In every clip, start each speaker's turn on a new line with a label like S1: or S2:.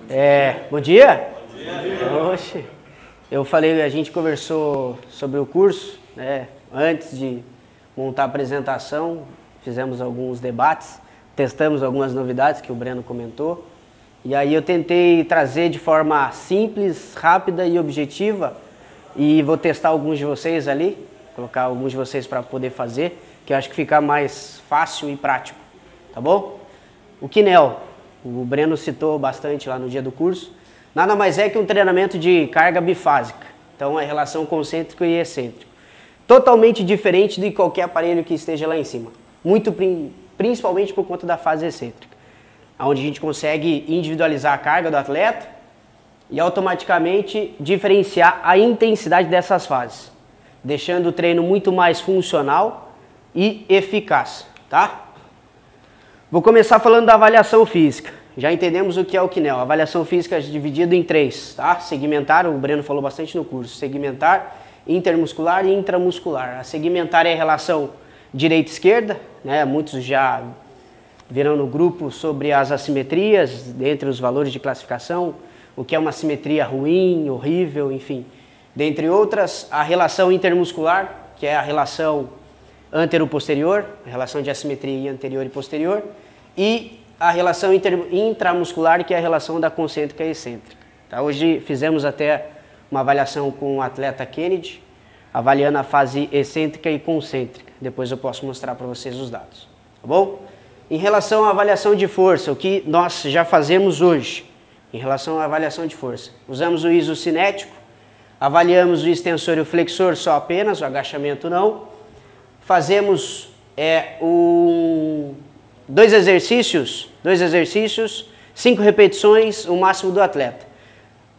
S1: Bom dia? Bom dia. Oxe, eu falei, a gente conversou sobre o curso, né? Antes de montar a apresentação, fizemos alguns debates, testamos algumas novidades que o Breno comentou. E aí eu tentei trazer de forma simples, rápida e objetiva, e vou testar alguns de vocês ali, colocar alguns de vocês para poder fazer, que eu acho que fica mais fácil e prático, tá bom? O Kinel, o Breno citou bastante lá no dia do curso, nada mais é que um treinamento de carga bifásica, então é relação concêntrico e excêntrico. Totalmente diferente de qualquer aparelho que esteja lá em cima, principalmente por conta da fase excêntrica, onde a gente consegue individualizar a carga do atleta e automaticamente diferenciar a intensidade dessas fases, deixando o treino muito mais funcional e eficaz, tá? Vou começar falando da avaliação física. Já entendemos o que é o Kinel. A avaliação física é dividida em três, tá? Segmentar, o Breno falou bastante no curso, segmentar, intermuscular e intramuscular. A segmentar é a relação direita-esquerda, né? Muitos já viram no grupo sobre as assimetrias, dentre os valores de classificação, o que é uma simetria ruim, horrível, enfim. Dentre outras, a relação intermuscular, que é a relação antero-posterior, a relação de assimetria anterior e posterior, e a relação intramuscular, que é a relação da concêntrica e excêntrica. Tá? Hoje fizemos até uma avaliação com o atleta Kennedy, avaliando a fase excêntrica e concêntrica. Depois eu posso mostrar para vocês os dados, tá bom? Em relação à avaliação de força, o que nós já fazemos hoje, em relação à avaliação de força, usamos o isocinético, avaliamos o extensor e o flexor só apenas, o agachamento não. Fazemos dois exercícios, 5 repetições, o máximo do atleta.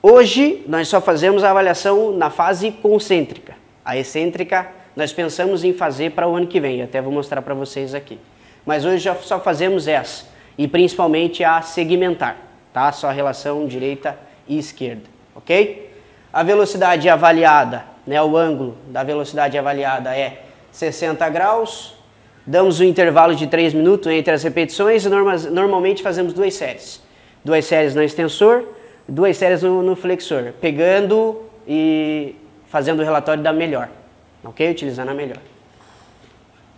S1: Hoje nós só fazemos a avaliação na fase concêntrica. A excêntrica nós pensamos em fazer para o ano que vem, até vou mostrar para vocês aqui. Mas hoje já só fazemos essa, e principalmente a segmentar, tá? Só a relação direita e esquerda, ok? A velocidade avaliada, né, o ângulo da velocidade avaliada é 60 graus, damos um intervalo de 3 minutos entre as repetições e normalmente fazemos 2 séries. 2 séries no extensor, 2 séries no flexor, pegando e fazendo o relatório da melhor, ok? Utilizando a melhor.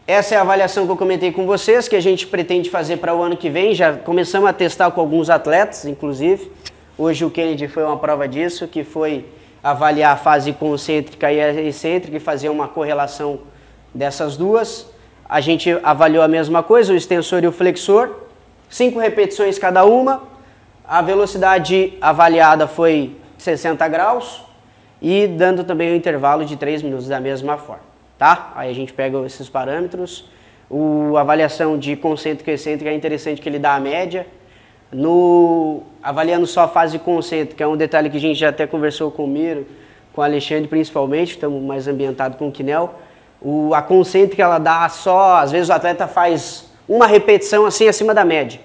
S1: Essa é a avaliação que eu comentei com vocês, que a gente pretende fazer para o ano que vem. Já começamos a testar com alguns atletas, inclusive. Hoje o Kennedy foi uma prova disso, que foi avaliar a fase concêntrica e a excêntrica e fazer uma correlação dessas duas. A gente avaliou a mesma coisa, o extensor e o flexor. 5 repetições cada uma. A velocidade avaliada foi 60 graus e dando também um intervalo de 3 minutos da mesma forma. Tá? Aí a gente pega esses parâmetros. A avaliação de concêntrica e excêntrica é interessante que ele dá a média. Avaliando só a fase concêntrica, é um detalhe que a gente já até conversou com o Miro, com o Alexandre principalmente, estamos mais ambientados com o Kinel. A concêntrica ela dá só, às vezes o atleta faz uma repetição assim acima da média.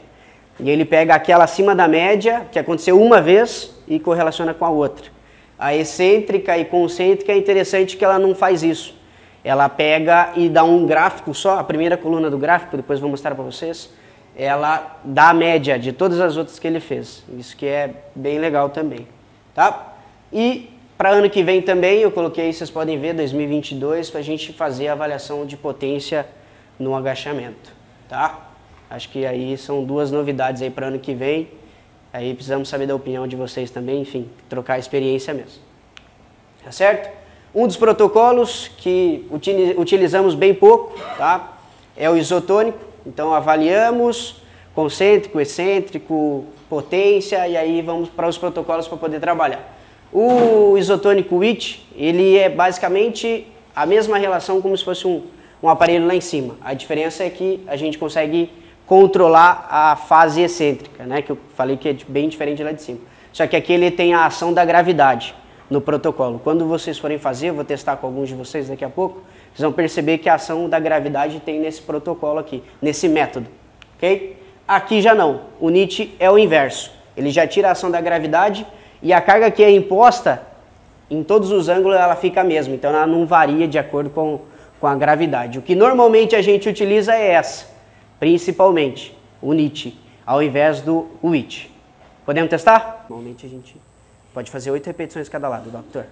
S1: E ele pega aquela acima da média, que aconteceu uma vez, e correlaciona com a outra. A excêntrica e concêntrica é interessante que ela não faz isso. Ela pega e dá um gráfico só, a primeira coluna do gráfico, depois vou mostrar para vocês, ela dá a média de todas as outras que ele fez. Isso que é bem legal também, tá? E para ano que vem também, eu coloquei, vocês podem ver, 2022, para a gente fazer a avaliação de potência no agachamento, tá? Acho que aí são 2 novidades aí para ano que vem. Aí precisamos saber da opinião de vocês também, enfim, trocar a experiência mesmo. Tá certo? Um dos protocolos que utilizamos bem pouco, tá? É o isotônico. Então avaliamos concêntrico, excêntrico, potência e aí vamos para os protocolos para poder trabalhar. O isotônico WIT, ele é basicamente a mesma relação como se fosse um aparelho lá em cima. A diferença é que a gente consegue controlar a fase excêntrica, né? Que eu falei que é bem diferente lá de cima. Só que aqui ele tem a ação da gravidade no protocolo. Quando vocês forem fazer, eu vou testar com alguns de vocês daqui a pouco, vocês vão perceber que a ação da gravidade tem nesse protocolo aqui, nesse método, ok? Aqui já não, o NIT é o inverso, ele já tira a ação da gravidade e a carga que é imposta, em todos os ângulos ela fica a mesma, então ela não varia de acordo com a gravidade. O que normalmente a gente utiliza é essa, principalmente, o NIT, ao invés do WIT, Podemos testar? Normalmente a gente pode fazer 8 repetições cada lado, doutor.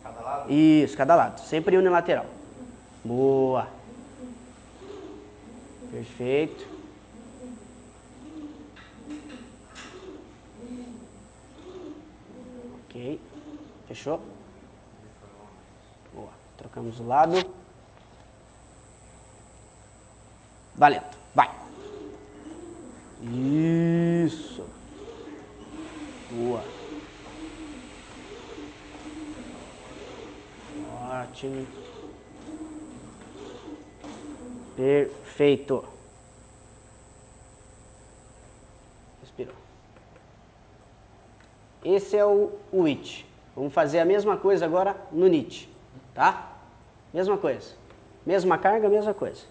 S2: Cada lado?
S1: Isso, cada lado. Sempre unilateral. Boa. Perfeito. Ok. Fechou? Boa. Trocamos o lado. Valendo. Vai. Isso. Boa. Ótimo. Perfeito. Respirou. Esse é o it. Vamos fazer a mesma coisa agora no nit, tá? Mesma coisa. Mesma carga, mesma coisa.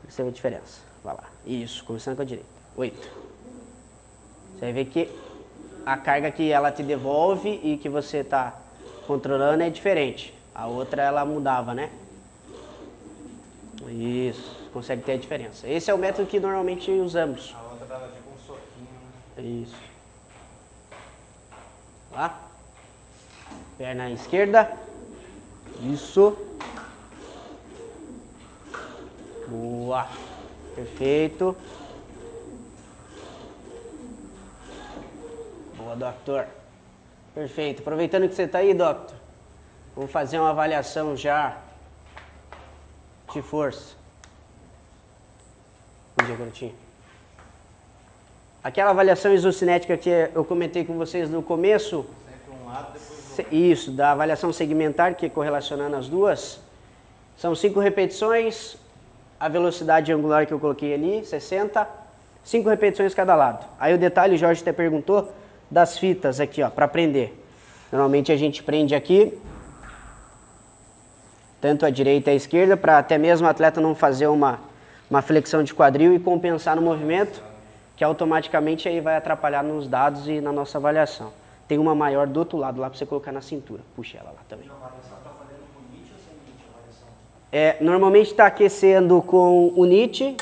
S1: Perceba a diferença. Vai lá. Isso, começando com a direita. 8. Você vai ver que a carga que ela te devolve e que você está controlando é diferente. A outra ela mudava, né? Isso, consegue ter a diferença. Esse é o método que normalmente usamos.
S2: A outra dava tipo um soquinho, né?
S1: Isso. Lá. Perna esquerda. Isso. Boa. Perfeito. Boa, doutor. Perfeito. Aproveitando que você está aí, doutor, vamos fazer uma avaliação já de força. Bom dia, garotinho. Aquela avaliação isocinética que eu comentei com vocês no começo.
S2: Sempre um lado, depois do outro.
S1: Isso, da avaliação segmentar, que é correlacionando as duas. São 5 repetições. A velocidade angular que eu coloquei ali, 60. 5 repetições cada lado. Aí o detalhe, o Jorge até perguntou, das fitas aqui, ó, para prender. Normalmente a gente prende aqui, tanto a direita e a esquerda, para até mesmo o atleta não fazer uma flexão de quadril e compensar no movimento, que automaticamente aí vai atrapalhar nos dados e na nossa avaliação. Tem uma maior do outro lado lá para você colocar na cintura. Puxa ela lá também.
S2: A avaliação está fazendo com NIT ou sem NIT? A avaliação?
S1: Normalmente está aquecendo com o NIT,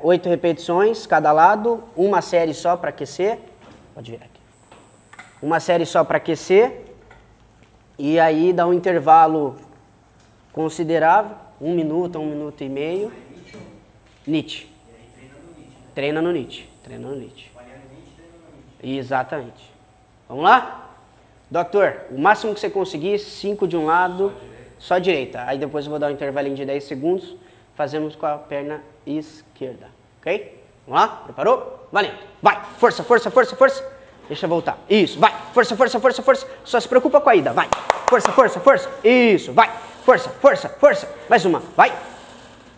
S1: 8 repetições cada lado, uma série só para aquecer. Pode virar aqui. Uma série só para aquecer. E aí dá um intervalo considerável, 1 minuto a 1 minuto e meio. NIT. Treina no NIT. Treina no NIT. Exatamente. Vamos lá? Doutor, o máximo que você conseguir, 5 de um lado, só direita. Aí depois eu vou dar um intervalinho de 10 segundos. Fazemos com a perna esquerda. Ok? Vamos lá? Preparou? Valendo. Vai. Força, força, força, força. Deixa eu voltar. Isso. Vai. Força, força, força, força. Só se preocupa com a ida. Vai. Força, força, força. Isso. Vai. Força, força, força. Mais uma. Vai.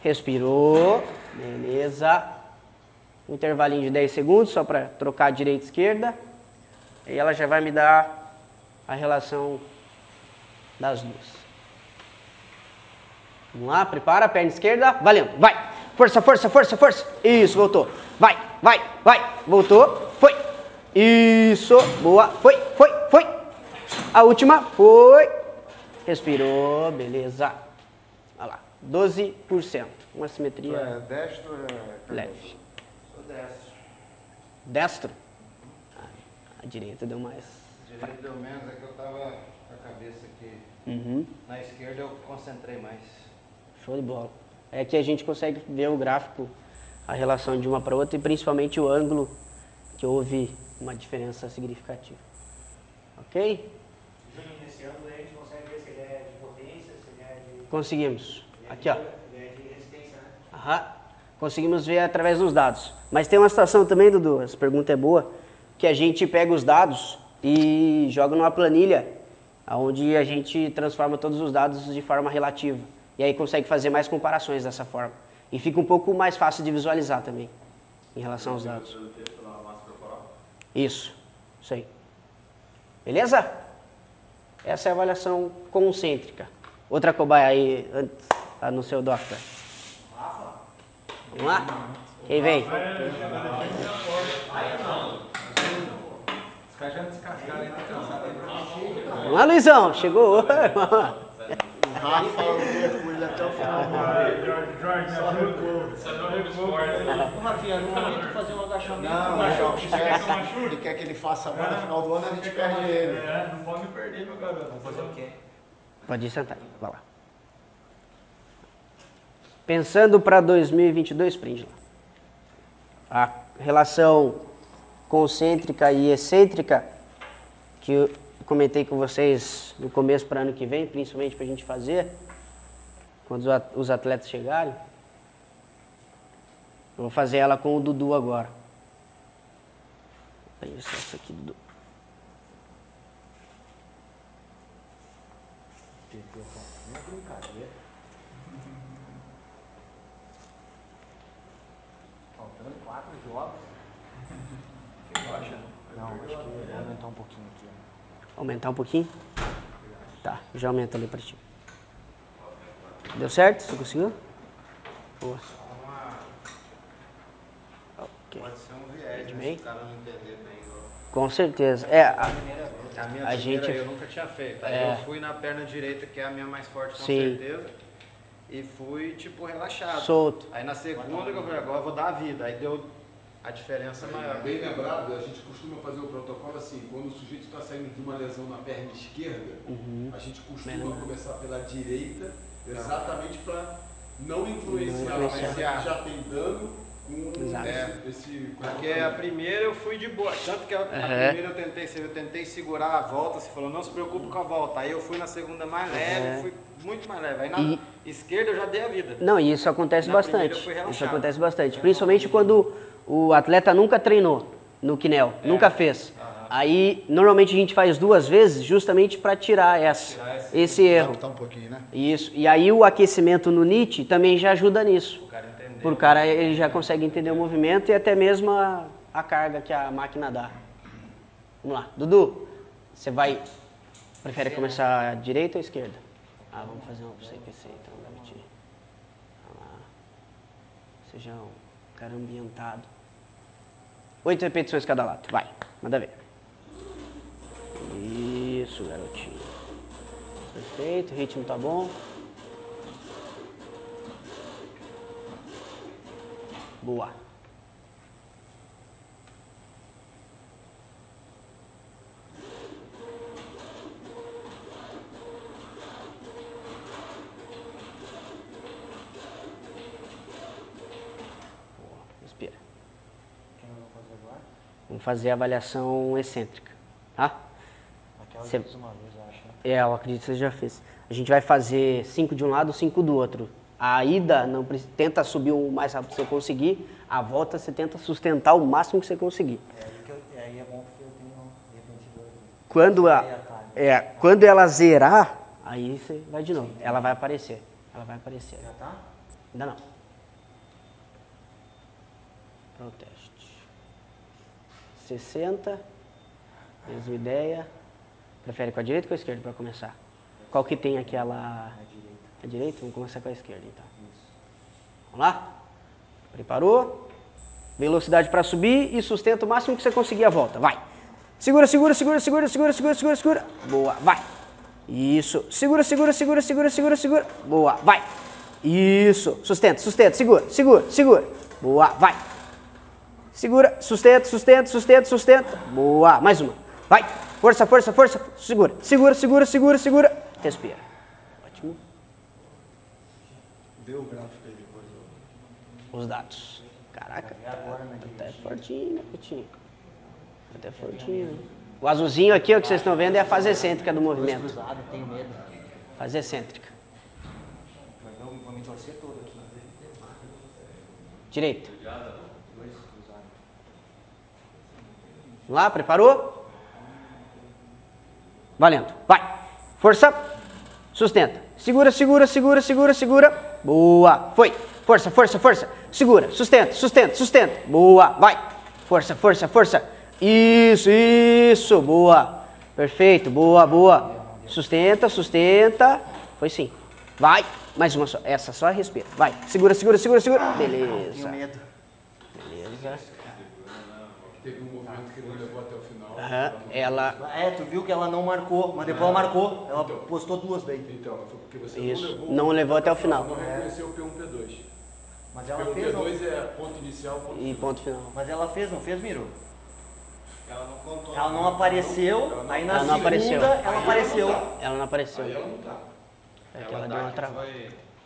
S1: Respirou. Beleza. Um intervalinho de 10 segundos só para trocar a direita e esquerda. E ela já vai me dar a relação das duas. Vamos lá, prepara, perna esquerda, valendo, vai. Força, força, força, força. Isso, voltou. Vai, vai, vai. Voltou, foi. Isso, boa, foi, foi, foi. A última, foi. Respirou, beleza. Olha lá, 12%. Uma simetria
S3: destro
S1: leve.
S2: Sou destro.
S1: Destro? A direita deu mais.
S2: Direito deu menos, é que eu tava com a cabeça aqui.
S1: Uhum.
S2: Na esquerda eu concentrei mais.
S1: Show de bola. É que a gente consegue ver o gráfico, a relação de uma para outra e principalmente o ângulo, que houve uma diferença significativa. Ok?
S4: Nesse ângulo a gente consegue ver se ele é de potência, se ele é de...
S1: Conseguimos. Aqui, ó.
S4: Ele é de resistência, né?
S1: Aham. Conseguimos ver através dos dados. Mas tem uma situação também, Dudu, essa pergunta é boa, que a gente pega os dados e joga numa planilha, onde a gente transforma todos os dados de forma relativa. E aí consegue fazer mais comparações dessa forma. E fica um pouco mais fácil de visualizar também, em relação aos dados. Isso aí. Beleza? Essa é a avaliação concêntrica. Outra cobaia aí, antes, tá no seu doctor. Vamos lá? Quem vem?
S3: Os caras já descascaram aí, tá cansado aí.
S1: Vamos lá, Luizão. Chegou.
S3: Rafa,
S5: ele até o final.
S3: Jorge,
S5: Só recuo.
S2: Ô, Rafinha, no momento de fazer um agachamento,
S5: Não, ele quer que ele faça agora, no final do ano a gente perde ele.
S3: É, não pode me perder, meu garoto.
S2: vamos fazer o quê?
S1: Pode ir sentar. Vai lá. Pensando para 2022, prende lá. A relação concêntrica e excêntrica que eu comentei com vocês no começo para ano que vem, principalmente para a gente fazer, quando os atletas chegarem. Eu vou fazer ela com o Dudu agora. Vou pensar isso aqui, Dudu.
S2: Não é brincadeira. Faltando 4 jogos. Não, acho que vou aumentar um pouquinho aqui.
S1: Aumentar um pouquinho? Tá, já aumenta ali pra ti. Deu certo? Você conseguiu? Boa. Ok.
S6: Pode ser um viés,
S1: Bem?
S6: mas se o cara não entender bem.
S1: Com certeza.
S6: A minha
S1: A
S6: primeira
S1: gente-
S6: eu nunca tinha feito. Aí
S1: É.
S6: eu fui na perna direita, que é a minha mais forte com
S1: Sim.
S6: certeza. E fui, tipo, relaxado.
S1: Solto.
S6: Aí na segunda que eu falei, agora eu vou dar a vida. Aí deu a diferença maior.
S7: Bem lembrado, a gente costuma fazer o protocolo assim, quando o sujeito está saindo de uma lesão na perna esquerda, a gente costuma começar pela direita, exatamente para não influenciar,
S1: Não
S7: mas
S1: influenciar.
S7: ele já tem dano com
S1: Exato.
S7: esse
S6: Porque a primeira eu fui de boa. Tanto que a primeira eu tentei segurar a volta, você falou, não se preocupe com a volta. Aí eu fui na segunda mais leve, fui muito mais leve. Aí na esquerda eu já dei a vida.
S1: Não, e isso acontece
S6: Na primeira
S1: bastante.
S6: eu fui
S1: Isso
S6: relaxado.
S1: acontece bastante. Principalmente quando o atleta nunca treinou no quinel, nunca fez. Aí, normalmente a gente faz 2 vezes justamente para tirar esse erro.
S5: Tá um pouquinho, né?
S1: Isso. E aí o aquecimento no NIT também já ajuda nisso.
S6: O cara entendeu.
S1: Por cara ele já consegue entender o movimento e até mesmo a carga que a máquina dá. Vamos lá. Dudu, você vai... Prefere começar direita ou esquerda? Vamos fazer uma pra você aquecer então, garotinho. Vamos lá. Seja um cara ambientado. 8 repetições cada lado. Vai, manda ver. Isso, garotinho. Perfeito, o ritmo tá bom. Boa. Respira. Vamos fazer a avaliação excêntrica, tá?
S2: Aquela
S1: Cê-
S2: eu fiz uma vez, eu acho, né?
S1: Eu acredito que você já fez. A gente vai fazer 5 de um lado, 5 do outro. A ida, não tenta subir o mais rápido que você conseguir. A volta, você tenta sustentar o máximo que você conseguir.
S2: Aí é bom porque eu tenho, de repente, dois.
S1: Quando ela zerar, aí você vai de novo. Ela vai aparecer. Ela vai aparecer.
S2: Já tá?
S1: Ainda não. Para o teste. 60. Mesma ideia. Prefere com a direita ou com a esquerda para começar? Qual que tem aquela...
S2: A direita.
S1: A direita? Vamos começar com a esquerda então. Vamos lá? Preparou? Velocidade para subir e sustenta o máximo que você conseguir a volta. Vai. Segura, segura, segura, segura, segura, segura, segura, segura. Boa, vai. Isso. Segura, segura, segura, segura, segura, segura. Boa, vai. Isso. Sustenta, sustenta, segura, segura, segura. Boa, vai. Segura, sustenta, sustenta, sustenta, sustenta. Boa, mais uma. Vai. Força, força, força. Segura, segura, segura, segura, segura. Respira. Ótimo.
S5: Deu o gráfico aí depois.
S1: Os dados. Caraca,
S2: agora, né,
S1: até fortinho, né, Coutinho? Até fortinho. O azulzinho aqui, ó, que vocês estão vendo, é a fase excêntrica do movimento.
S2: Cruzado, tenho medo.
S1: Fase excêntrica.
S2: Vou me torcer todo aqui.
S1: Direita. Vamos lá, preparou? Valendo. Vai. Força. Sustenta. Segura, segura, segura, segura, segura. Boa. Foi. Força, força, força. Segura. Sustenta, sustenta, sustenta. Boa. Vai. Força, força, força. Isso, isso. Boa. Perfeito. Boa, boa. Sustenta, sustenta. Foi sim. Vai. Mais uma só. Essa só respira. Vai. Segura, segura, segura, segura.
S2: Tenho
S1: Beleza.
S2: medo.
S1: Beleza.
S7: Teve um movimento que ele levou até até o final.
S1: Aham, ela...
S2: Tu viu que ela não marcou, mas depois ela marcou. Ela postou 2 daí.
S7: Então, foi porque você
S1: Isso, não levou até o final.
S7: Não reconheceu o P1, P2.
S2: Mas ela
S7: P1,
S2: fez, não?
S7: P2 é ponto inicial, ponto
S1: E ponto final.
S2: Mas ela fez, não fez, Miro?
S6: Ela não contou.
S2: Ela não apareceu, aí na
S1: Ela não
S2: segunda
S1: apareceu.
S2: ela apareceu.
S1: Ela não apareceu.
S7: Aí ela não tá.
S1: É que ela deu uma travada.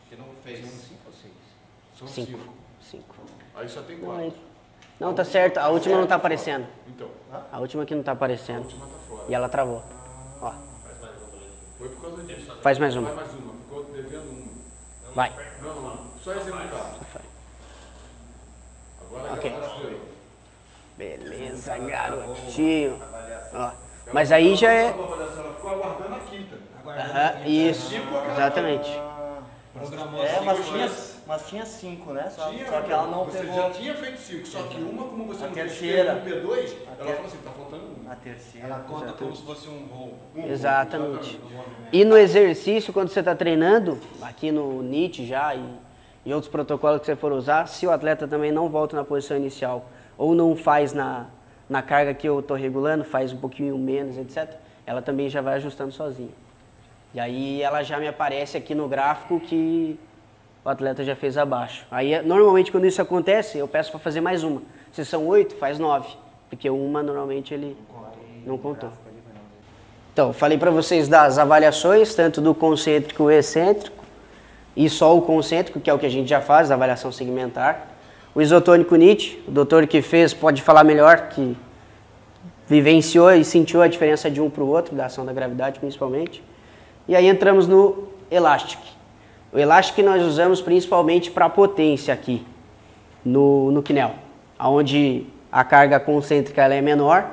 S6: Que não fez.
S7: São
S1: 5.
S7: 5.
S1: 5.
S7: Aí só tem 4.
S1: Não, tá certo. A última não tá aparecendo.
S7: Então,
S1: A última aqui não tá
S7: a
S1: aparecendo.
S7: última tá fora.
S1: E ela travou. Ó,
S7: Foi por causa disso.
S1: faz mais uma.
S7: Vai mais uma, ficou devendo uma.
S1: Vai.
S7: Não, só executar. Agora
S1: Ok.
S7: ela foi.
S1: Beleza, garotinho. Ó, mas aí já é...
S7: Ela ficou aguardando a quinta.
S1: Aham, isso, exatamente.
S2: Mas tinha 5, né? Só
S7: Tinha,
S2: que ela não
S7: você
S2: pegou
S7: já tinha feito 5, só que uma, como você
S2: A
S7: não
S2: terceira.
S7: fez P1 P2, ela falou assim, tá faltando uma.
S2: a terceira.
S6: Ela conta como se fosse um gol.
S1: Exatamente. E no exercício, quando você está treinando, aqui no NIT já e outros protocolos que você for usar, se o atleta também não volta na posição inicial ou não faz na carga que eu estou regulando, faz um pouquinho menos, etc., ela também já vai ajustando sozinha. E aí ela já me aparece aqui no gráfico que o atleta já fez abaixo. Aí, normalmente, quando isso acontece, eu peço para fazer mais uma. Se são 8, faz 9, porque uma, normalmente, ele não contou. Então, falei para vocês das avaliações, tanto do concêntrico e excêntrico, e só o concêntrico, que é o que a gente já faz, a avaliação segmentar. O isotônico NIT, o doutor que fez pode falar melhor, que vivenciou e sentiu a diferença de um para o outro, da ação da gravidade principalmente. E aí entramos no Elastic. O Elastic nós usamos principalmente para potência aqui, no Kinel, onde a carga concêntrica ela é menor,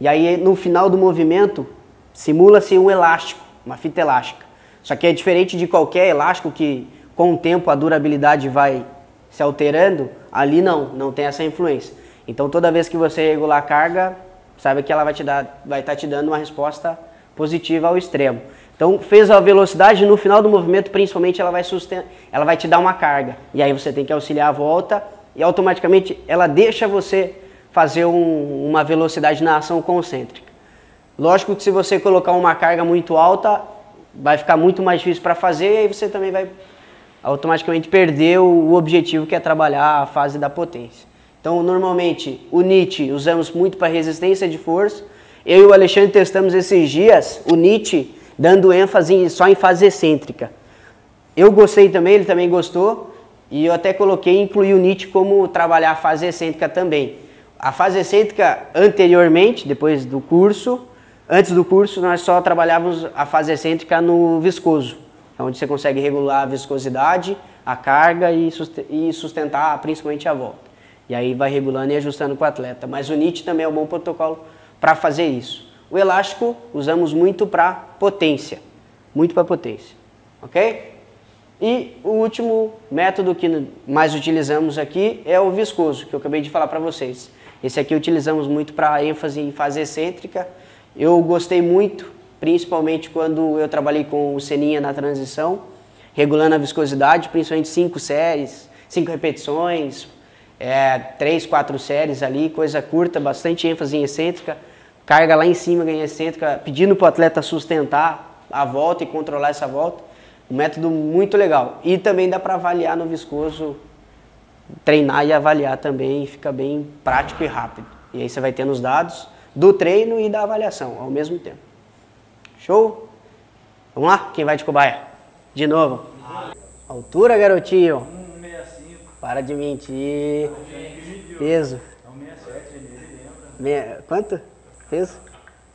S1: e aí no final do movimento simula-se um elástico, uma fita elástica. Só que é diferente de qualquer elástico que com o tempo a durabilidade vai se alterando, ali não tem essa influência. Então toda vez que você regular a carga, saiba que ela vai estar te dando uma resposta positiva ao extremo. Então fez a velocidade, no final do movimento principalmente ela vai te dar uma carga. E aí você tem que auxiliar a volta e automaticamente ela deixa você fazer uma velocidade na ação concêntrica. Lógico que se você colocar uma carga muito alta, vai ficar muito mais difícil para fazer e aí você também vai automaticamente perder o objetivo que é trabalhar a fase da potência. Então normalmente o NIT usamos muito para resistência de força. Eu e o Alexandre testamos esses dias o NIT dando ênfase só em fase excêntrica. Eu gostei também, ele também gostou, e eu até incluí o NIT como trabalhar a fase excêntrica também. A fase excêntrica anteriormente, depois do curso, antes do curso nós só trabalhávamos a fase excêntrica no viscoso, onde você consegue regular a viscosidade, a carga e sustentar principalmente a volta. E aí vai regulando e ajustando com o atleta. Mas o NIT também é um bom protocolo para fazer isso. O elástico usamos muito para potência, ok? E o último método que mais utilizamos aqui é o viscoso, que eu acabei de falar para vocês. Esse aqui utilizamos muito para ênfase em fase excêntrica. Eu gostei muito, principalmente quando eu trabalhei com o Seninha na transição, regulando a viscosidade, principalmente 5 séries, 5 repetições, 3, 4 séries ali, coisa curta, bastante ênfase em excêntrica. Carga lá em cima, ganha excêntrica, pedindo para o atleta sustentar a volta e controlar essa volta. Um método muito legal. E também dá para avaliar no viscoso, treinar e avaliar também, fica bem prático e rápido. E aí você vai tendo os dados do treino e da avaliação ao mesmo tempo. Show? Vamos lá? Quem vai de cobaia? De novo. Altura, garotinho.
S3: 1,65.
S1: Para de mentir. Peso.
S3: É 1,67, ele lembra.
S1: Quanto? Peso?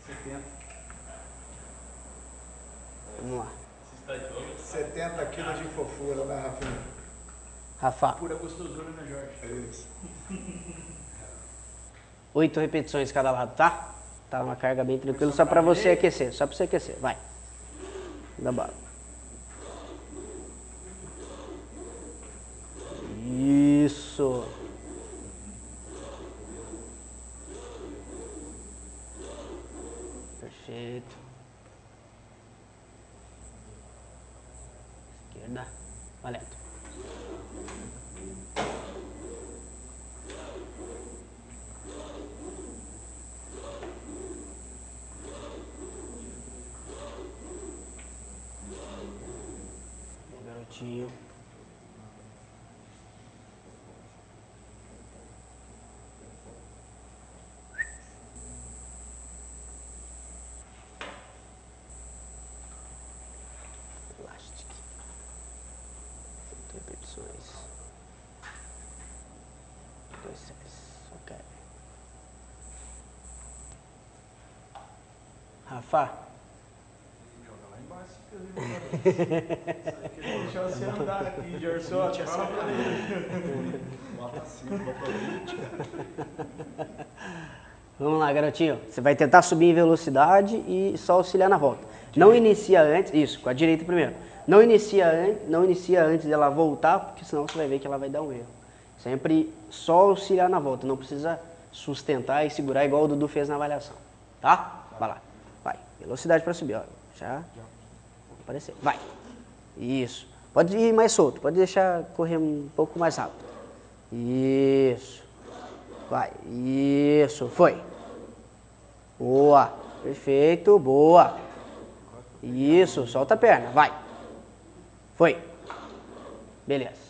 S3: 70.
S1: Vamos lá.
S5: 70 quilos de fofura, né, Rafinha?
S1: Rafa.
S3: Pura gostosura, né, Jorge?
S5: É isso.
S1: 8 repetições cada lado, tá? Tá uma carga bem tranquila, só pra você aquecer. Só pra você aquecer. Vai. Dá bala. Isso. Perfeito. Esquerda. Valendo. garotinho. Elastic. 8 repetições. 2 séries. Ok. Rafa.
S3: Joga lá embaixo. Deixa você andar aqui, Gerson.
S5: Bota 5, bota 20.
S1: Vamos lá, garotinho. Você vai tentar subir em velocidade e só auxiliar na volta. Não inicia antes, isso, com a direita primeiro. Não inicia antes dela voltar, porque senão você vai ver que ela vai dar um erro. Sempre só auxiliar na volta, não precisa sustentar e segurar igual o Dudu fez na avaliação. Tá? Vai lá. Vai. Velocidade para subir, ó. Já. Aparecer. Vai. Isso. Pode ir mais solto, pode deixar correr um pouco mais rápido. Isso. Vai. Isso. Foi. Boa. Perfeito. Boa. Isso. Solta a perna. Vai. Foi. Beleza.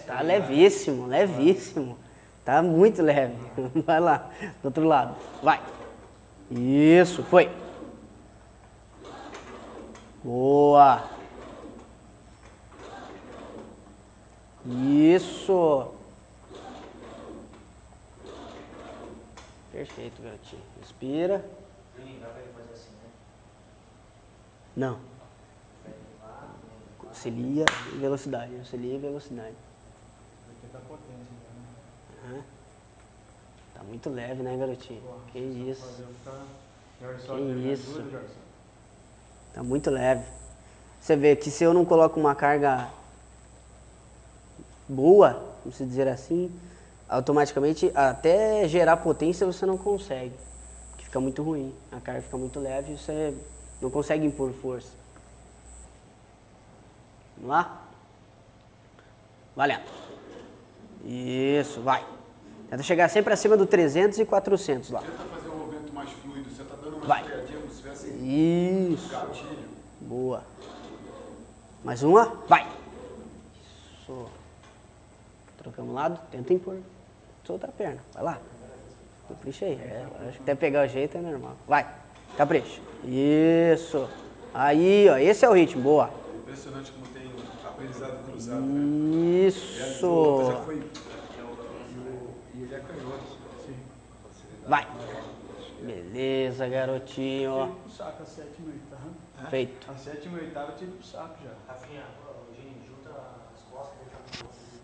S1: Tá levíssimo, levíssimo. Tá muito leve. Vai lá. Do outro lado. Vai. Isso. Foi. Boa. Isso. Perfeito, garotinho. Respira. Não. Auxilia e velocidade. Auxilia e velocidade. Uhum. Tá muito leve, né, garotinho? Que isso. Que isso. Tá muito leve. Você vê que se eu não coloco uma carga boa, vamos dizer assim, automaticamente até gerar potência você não consegue. Porque fica muito ruim. A carga fica muito leve e você não consegue impor força. Vamos lá? Valendo. Isso, vai. Tenta chegar sempre acima do 300 e 400 lá.
S7: Tenta fazer um movimento mais fluido. Você tá dando uma
S1: Vai.
S7: freadinha como se tivesse
S1: Isso.
S7: gatilho.
S1: Boa. Mais uma. Vai. Isso. Trocamos o lado. Tenta impor. Solta a perna. Vai lá. Capricha aí. Acho que até pegar o jeito é normal. Vai. Capricha. Isso. Aí, ó. Esse é o ritmo. Boa.
S7: Impressionante como tem aprendizado cruzado, né?
S1: Isso.
S7: Já foi. E ele é canhoto. Sim.
S1: Vai. Beleza, garotinho.
S3: O saco, a 7 e 8,
S1: Feito.
S3: A 7 e 8 eu tiro pro saco já.
S4: Rafinha, junta as costas e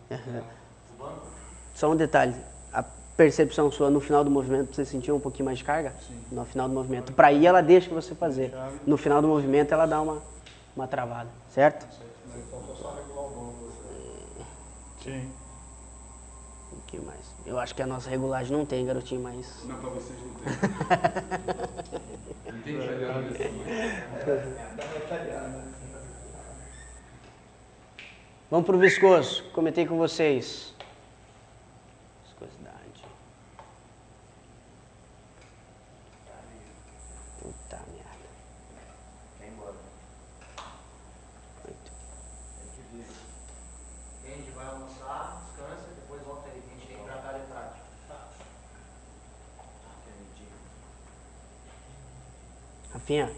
S4: deixa no banco.
S1: Só um detalhe. A percepção sua no final do movimento, você sentiu um pouquinho mais de carga?
S3: Sim.
S1: No final do movimento. Pra ir, ela deixa você fazer. No final do movimento, ela dá uma travada. Certo?
S5: Faltou só regular o banco.
S3: Sim.
S1: Um pouquinho mais. Eu acho que a nossa regulagem não tem, garotinho, mas...
S7: Não, pra vocês não tem. Não tem italiano assim.
S1: Vamos pro viscoso. Comentei com vocês. Viscosidade. Puta merda.
S4: Vai embora.
S1: 8.
S4: A gente vai almoçar, descansa, depois volta aí. A gente tem que tratar de prática.
S1: Rafinha,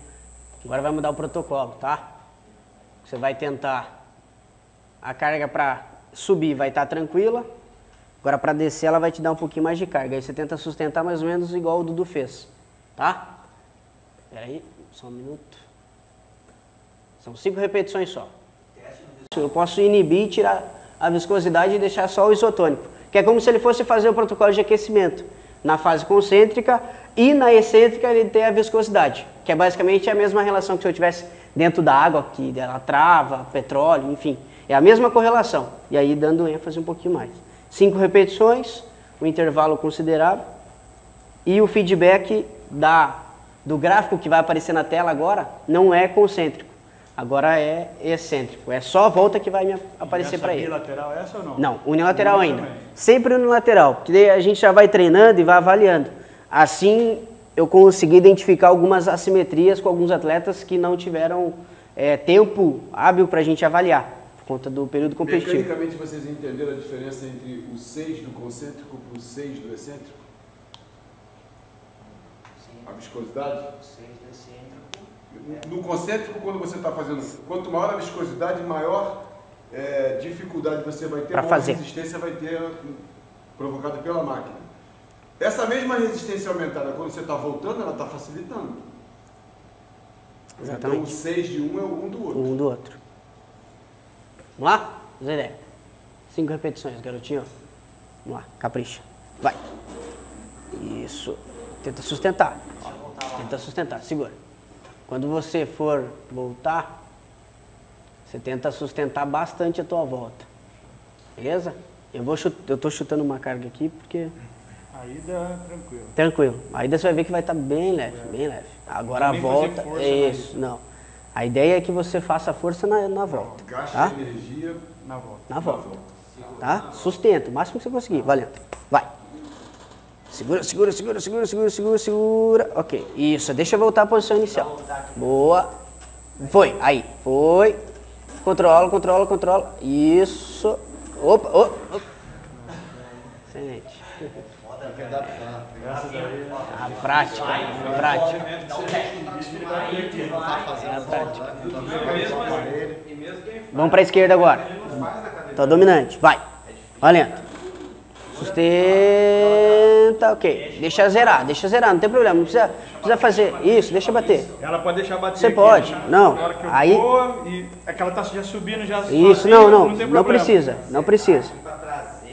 S1: agora vai mudar o protocolo, tá? Você vai tentar... A carga para subir vai estar tranquila. Agora para descer ela vai te dar um pouquinho mais de carga. Aí você tenta sustentar mais ou menos igual o Dudu fez. Tá? Espera aí, só um minuto. São 5 repetições só. Eu posso inibir, tirar a viscosidade e deixar só o isotônico. Que é como se ele fosse fazer o protocolo de aquecimento. Na fase concêntrica e na excêntrica ele tem a viscosidade. Que é basicamente a mesma relação que se eu tivesse dentro da água, que ela trava, petróleo, enfim. É a mesma correlação, e aí dando ênfase um pouquinho mais. 5 repetições, um intervalo considerável, e o feedback do gráfico que vai aparecer na tela agora não é concêntrico, agora é excêntrico. É só a volta que vai me aparecer para ele.
S3: Unilateral essa ou não?
S1: Não, unilateral ainda.
S3: Também.
S1: Sempre unilateral, porque daí a gente já vai treinando e vai avaliando. Assim, eu consegui identificar algumas assimetrias com alguns atletas que não tiveram tempo hábil para a gente avaliar, por conta do período competitivo.
S7: Mecanicamente, vocês entenderam a diferença entre o 6 do concêntrico e o 6 do excêntrico?
S2: Sim.
S7: A viscosidade?
S2: 6 do excêntrico.
S7: No concêntrico, quando você está fazendo, quanto maior a viscosidade, maior dificuldade você vai ter, maior resistência vai ter provocada pela máquina. Essa mesma resistência aumentada, quando você está voltando, ela está facilitando.
S1: Exatamente.
S7: Então o 6 de um é o 1 do outro.
S1: Um do outro. Vamos lá? Vamos ideia. 5 repetições, garotinho. Vamos lá, capricha. Vai. Isso. Tenta sustentar. Tenta sustentar, segura. Quando você for voltar, você tenta sustentar bastante a tua volta. Beleza? Eu tô chutando uma carga aqui porque...
S3: Aí dá tranquilo.
S1: Tranquilo. Aí você vai ver que vai estar bem leve, bem leve. Agora a volta...
S3: força,
S1: Isso, não. A ideia é que você faça força na volta.
S7: Gaste
S1: Tá?
S7: energia
S3: Na volta.
S1: Na volta. Tá? Sustenta, o máximo que você conseguir. Valendo. Vai. Segura, segura, segura, segura, segura, segura, segura. Ok. Isso, deixa eu voltar à posição inicial. Boa. Foi. Aí. Foi. Controla, controla, controla. Isso. Opa, opa, opa. Excelente. A prática, a prática. A prática. Vamos para a esquerda agora. Tá dominante. Vai. Valendo. Sustenta, ok. Deixa zerar, não tem problema. Não precisa fazer isso, deixa bater.
S3: Ela pode deixar bater.
S1: Você
S3: aqui,
S1: pode,
S3: né?
S1: não.
S3: Na hora que eu
S1: Aí.
S3: vou, e aquela tá já subindo, já
S1: Isso,
S3: sozinha,
S1: não
S3: tem
S1: não
S3: problema.
S1: precisa, não precisa.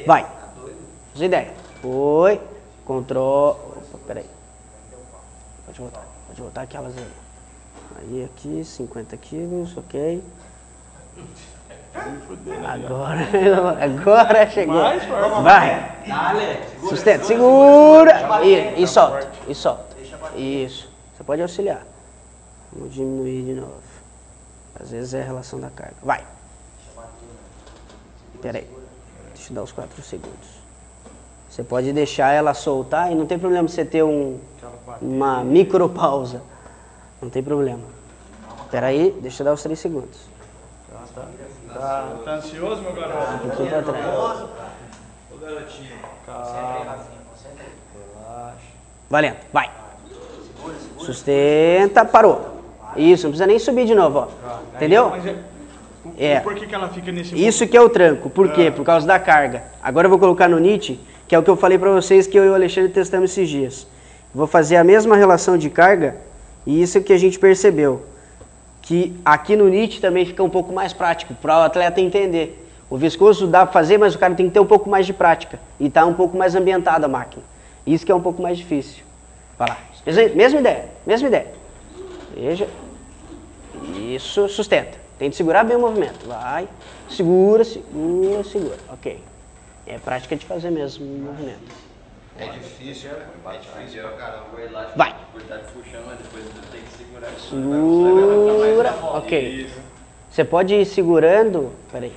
S1: Vai. Faz ideia. Foi. Controle. Opa, peraí. Pode voltar aquela zero. Aí aqui, 50 quilos, ok. Agora chegou. Vai. Sustenta, segura. E solta. E solta. Isso. Você pode auxiliar. Vamos diminuir de novo. Às vezes é a relação da carga. Vai. Espera aí. Deixa eu dar os 4 segundos. Você pode deixar ela soltar e não tem problema você ter uma micropausa. Não tem problema. Espera aí, deixa eu dar os 3 segundos.
S3: Tá ansioso, meu garoto?
S1: Um pouquinho pra trás.
S6: Ô garotinho.
S1: Valendo, vai. Sustenta, parou. Isso, não precisa nem subir de novo, ó. Entendeu?
S3: Mas por que ela fica nesse
S1: Isso que é o tranco. Por quê? Por causa da carga. Agora eu vou colocar no NIT, que é o que eu falei pra vocês que eu e o Alexandre testamos esses dias. Vou fazer a mesma relação de carga e isso que a gente percebeu. Que aqui no NIT também fica um pouco mais prático, para o atleta entender. O viscoso dá para fazer, mas o cara tem que ter um pouco mais de prática. E tá um pouco mais ambientada a máquina. Isso que é um pouco mais difícil. Vai lá. Mesma ideia, mesma ideia. Veja. Isso, sustenta. Tem que segurar bem o movimento. Vai. Segura, segura, segura. Ok. É prática de fazer mesmo o movimento.
S6: É difícil pra caramba.
S1: Vai.
S6: Puxando, mas depois tem que segurar.
S1: Segura. Ok. Você pode ir segurando. Peraí.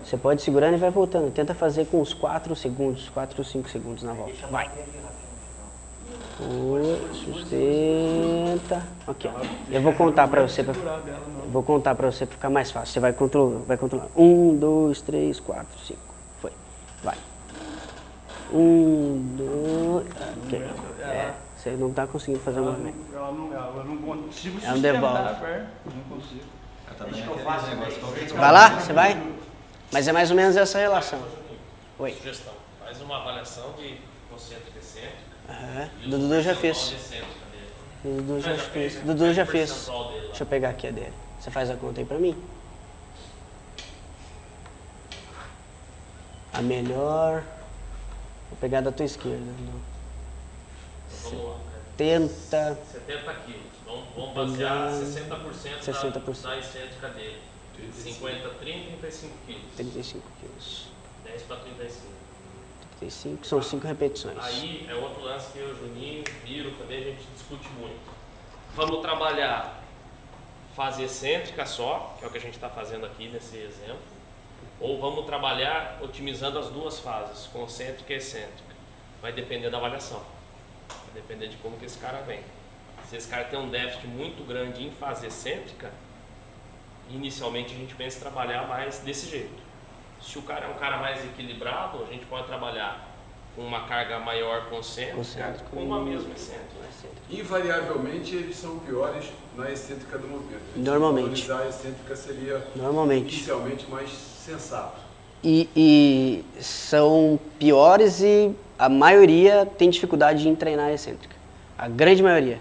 S1: Você pode ir segurando e vai voltando. Tenta fazer com uns 4 segundos, 4 ou 5 segundos na volta. Vai. Sustenta. Ok. Eu vou contar pra você. Vou contar pra você ficar mais fácil. Você vai controlar. 1, 2, 3, 4, 5. Foi. Vai. 1, 2. Ok. Você não tá conseguindo fazer o movimento.
S3: Ela não consigo
S1: É um
S3: sustentar,
S1: devolve.
S3: velho. Não consigo.
S1: Vai lá? Você vai? Mas é mais ou menos essa relação. Oi.
S8: Sugestão. Faz uma avaliação de concêntrico e excêntrico.
S1: Do Dudu já fez. Dudu já fez. Dudu já fez. Deixa eu pegar aqui a dele. Você faz a conta aí pra mim? A melhor... Vou pegar da tua esquerda.
S8: Vamos lá.
S1: 70
S8: quilos. Vamos basear 60% da
S1: 60%.
S8: excêntrica dele. 50, 30, 35 quilos.
S1: 35 quilos.
S8: 10 para 35.
S1: 35, são 5 repetições.
S8: Aí é outro lance que eu, Juninho, Viro, também a gente discute muito. Vamos trabalhar fase excêntrica só, que é o que a gente está fazendo aqui nesse exemplo. Ou vamos trabalhar otimizando as duas fases, concêntrica e excêntrica. Vai depender da avaliação. Vai depender de como que esse cara vem. Se esse cara tem um déficit muito grande em fase excêntrica, inicialmente a gente pensa em trabalhar mais desse jeito. Se o cara é um cara mais equilibrado, a gente pode trabalhar com uma carga maior concêntrica, com uma mesma excêntrica.
S7: Invariavelmente eles são piores na excêntrica do movimento.
S1: Normalmente.
S7: Valorizar a excêntrica seria inicialmente mais sensato.
S1: E são piores e a maioria tem dificuldade em treinar a excêntrica. A grande maioria.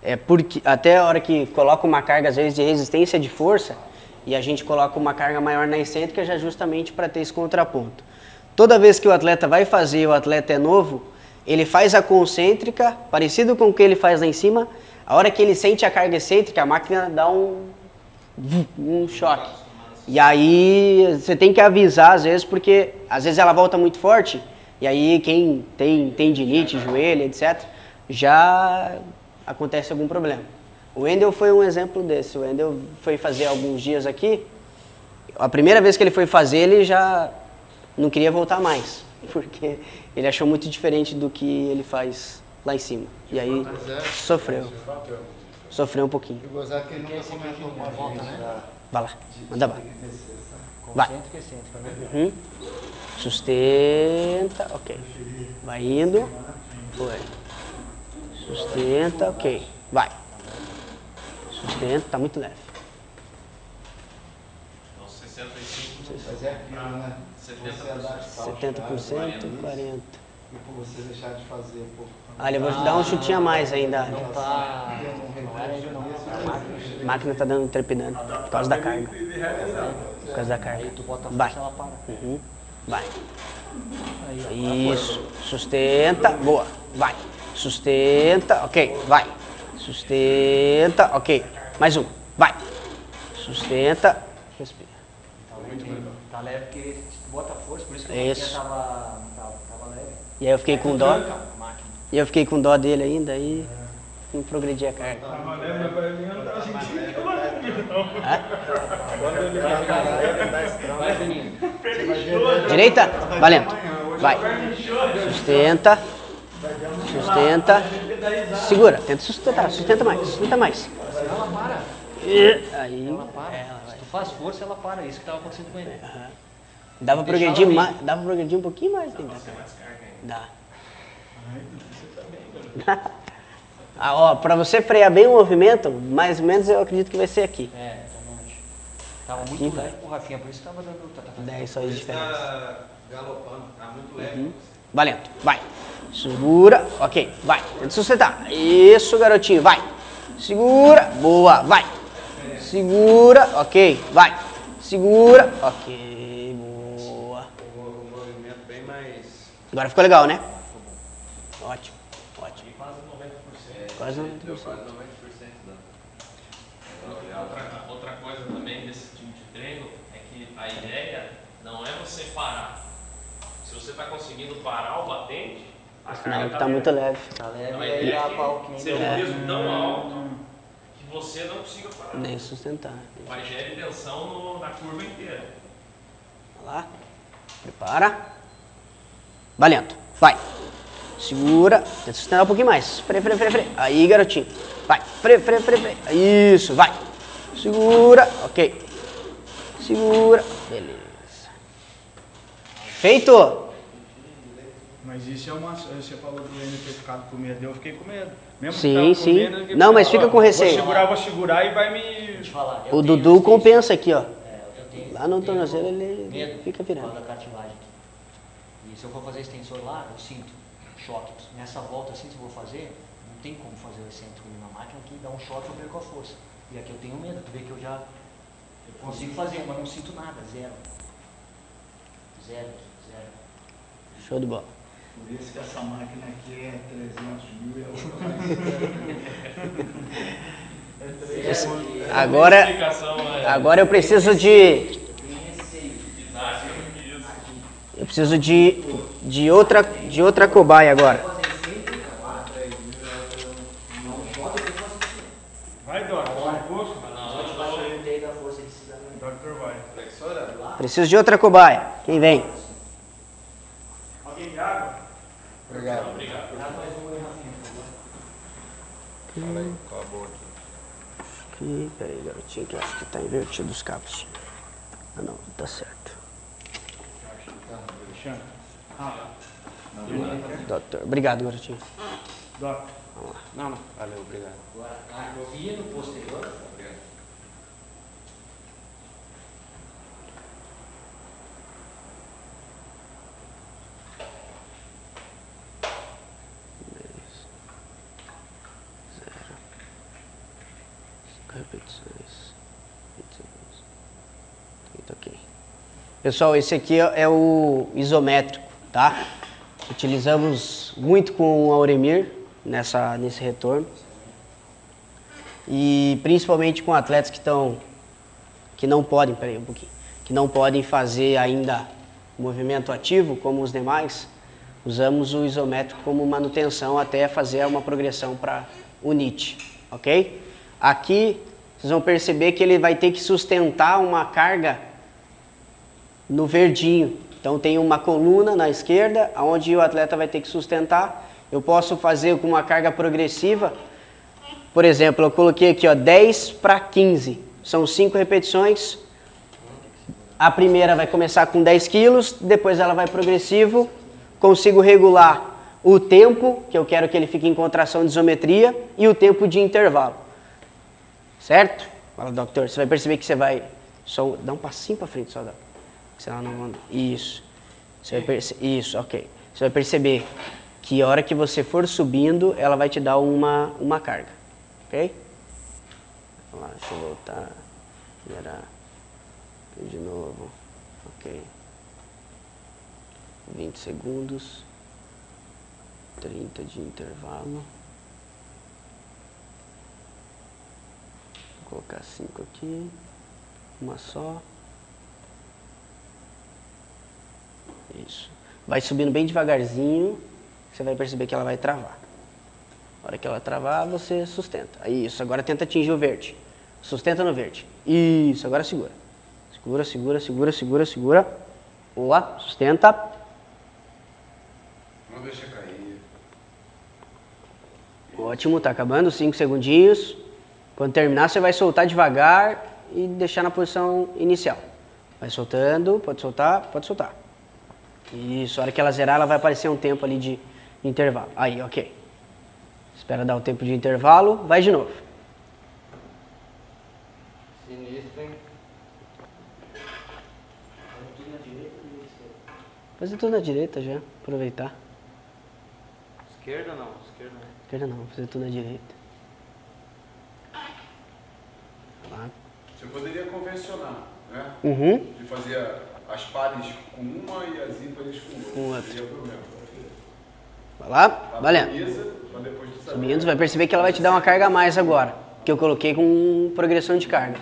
S1: É porque até a hora que coloca uma carga, às vezes, de resistência de força, e a gente coloca uma carga maior na excêntrica já justamente para ter esse contraponto. Toda vez que o atleta vai fazer, o atleta é novo, ele faz a concêntrica, parecido com o que ele faz lá em cima, a hora que ele sente a carga excêntrica, a máquina dá um choque. E aí você tem que avisar às vezes, porque às vezes ela volta muito forte, e aí quem tem tendinite, joelho, etc., já acontece algum problema. O Wendel foi um exemplo desse. O Wendel foi fazer alguns dias aqui, a primeira vez que ele foi fazer, ele já não queria voltar mais, porque ele achou muito diferente do que ele faz lá em cima. E aí sofreu. Sofreu um pouquinho.
S5: Eu gozar que ele nunca comentou uma volta, né?
S1: Vai lá, manda bala. Vai.
S4: Concêntrica e excêntrica, né?
S1: Uhum. Sustenta, ok. Vai indo. Foi. Sustenta, ok. Vai. Sustenta, tá muito leve.
S8: Então 65%.
S5: Mas é aquilo, né?
S1: 70%, 40%.
S5: E por você deixar de fazer, pô.
S1: Olha, eu vou te dar um chutinho a mais ainda.
S4: Não tá. Não era ainda não.
S1: A máquina tá dando trepidando por causa da carga. Por causa da carga.
S4: Aí tu bota a
S1: Vai.
S4: força, ela para.
S1: Uhum. Vai.
S4: Aí,
S1: Isso. Sustenta. Boa. Vai. Sustenta. Ok. Vai. Sustenta. Ok. Mais um. Vai. Sustenta. Respira.
S4: tá leve porque tu bota força, por isso que a
S1: Isso.
S4: máquina tava leve.
S1: E aí eu fiquei com dó.
S4: Tranca a máquina.
S1: E eu fiquei com dó dele ainda e não progredi a carga.
S3: Tava leve, mas pra mim eu não tava sentindo que eu não comigo, não.
S4: Vai, Juninho.
S1: Direita. Valendo. Vai. Sustenta. Sustenta. Segura. Tenta sustentar. Sustenta mais. Sustenta mais.
S4: Ela para.
S1: Aí.
S4: Ela para. Se tu faz força, ela para. Isso que tava acontecendo com ele.
S1: Dava pra progredir mais. Dava pra progredir um pouquinho mais ainda. Dá. Ah, ó, pra você frear bem o movimento, mais ou menos eu acredito que vai ser aqui.
S4: É, exatamente. Tava muito leve pro Rafinha, por isso que tava dando.
S1: 10 só de diferença.
S6: Tá galopando, tá muito leve.
S1: Valendo, vai. Segura, ok, vai. Tenta sustentar. Isso, garotinho, vai. Segura, boa, vai. Segura, ok, vai. Segura, ok, boa.
S6: O movimento bem mais.
S1: Agora ficou legal, né? Ótimo, ótimo. Quase 90%.
S6: Deu quase 90% da.
S8: Outra coisa também desse tipo de treino é que a ideia não é você parar. Se você está conseguindo parar o batente, a carga
S1: Tá muito leve.
S4: Tá leve
S8: Então, a
S4: e aí
S8: ideia
S4: dá
S8: é
S4: pau
S8: que
S4: que
S8: seja um peso tão alto que você não consiga parar.
S1: Nem sustentar.
S8: Mas gere tensão na curva inteira.
S1: Vai lá. Prepara. Valendo. Vai. Segura. Tenta sustentar um pouquinho mais. Freia, freia, freia, freia. Aí, garotinho. Vai. Freia, freia, freia, freia. Isso, vai. Segura. Ok. Segura. Beleza. Feito.
S3: Mas isso é uma. Você falou do Enio ter ficado com medo. Eu fiquei com medo. Mesmo
S1: Sim,
S3: que tava com
S1: sim.
S3: medo, eu fiquei
S1: Não,
S3: com
S1: mas
S3: medo.
S1: fica com receio.
S3: Vou segurar e vai me.
S4: te falar.
S1: O Dudu compensa aqui, ó.
S4: Eu tenho,
S1: Lá no
S4: eu tenho
S1: tornozelo ele
S4: medo
S1: fica
S4: por
S1: virando.
S4: causa da cartilagem aqui. E se eu for fazer extensor lá, eu sinto choque. Nessa volta assim, se eu vou fazer, não tem como fazer o excêntrico na máquina que dá um choque e eu perco a força. E aqui eu tenho medo, tu vê que eu já consigo fazer, mas não sinto nada, zero. Zero.
S1: Show de bola.
S5: Por isso que essa máquina aqui é 300 mil e a outra
S1: Agora,
S8: Explicação
S1: agora eu preciso de. Eu preciso de outra cobaia agora.
S3: Vai, Dora. Vai, puxa. Doctor vai.
S1: Preciso de outra cobaia. Quem vem?
S3: Alguém de água?
S5: Obrigado.
S6: Fala aí, qual a boa aqui?
S1: aqui. Pera aí, garotinho, que eu acho que tá invertido os cabos. Ah, não, tá certo. Doutor, obrigado, garotinho.
S3: Doutor.
S1: Vamos lá.
S6: Não, não. Valeu, obrigado.
S4: Agora, aqui no posterior.
S1: Repetições. 20 segundos. 30, ok. Pessoal, esse aqui é o isométrico, tá? Utilizamos muito com o Auremir nesse retorno. E principalmente com atletas que não podem, peraí um pouquinho, que não podem fazer ainda movimento ativo como os demais, usamos o isométrico como manutenção até fazer uma progressão para o NIT, ok? Aqui vocês vão perceber que ele vai ter que sustentar uma carga no verdinho. Então tem uma coluna na esquerda, onde o atleta vai ter que sustentar. Eu posso fazer com uma carga progressiva. Por exemplo, eu coloquei aqui, ó, 10 para 15. São 5 repetições. A primeira vai começar com 10 quilos, depois ela vai progressivo. Consigo regular o tempo, que eu quero que ele fique em contração de isometria, e o tempo de intervalo. Certo? Fala, doutor, você vai perceber que você vai... Só dá um passinho para frente, só dá. Senão não anda. Isso. Isso, ok. Você vai perceber que a hora que você for subindo, ela vai te dar uma carga. Ok? Vamos lá, deixa eu voltar. Gerar. De novo. Ok. 20 segundos. 30 de intervalo. Vou colocar 5 aqui. Uma só. Isso. Vai subindo bem devagarzinho. Você vai perceber que ela vai travar. Na hora que ela travar, você sustenta. Isso, agora tenta atingir o verde. Sustenta no verde. Isso, agora segura. Segura, segura, segura, segura, segura. Boa, sustenta.
S7: Não deixa cair.
S1: Ótimo, tá acabando, 5 segundinhos. Quando terminar, você vai soltar devagar e deixar na posição inicial. Vai soltando, pode soltar, pode soltar. Isso, a hora que ela zerar, ela vai aparecer um tempo ali de intervalo. Aí, ok. Espera dar o tempo de intervalo, vai de novo.
S6: Sinistro, hein?
S1: Fazer tudo na direita já, aproveitar.
S6: Esquerda não, esquerda não.
S1: Esquerda não, fazer tudo na direita. Lá.
S7: Você poderia convencionar, né?
S1: Uhum.
S7: De fazer as pares com uma e as ímpares com outra.
S1: outra.
S7: Seria o problema.
S1: Vai lá, valendo. Subindo, você vai perceber que ela vai te dar uma carga a mais agora. Que eu coloquei com progressão de carga.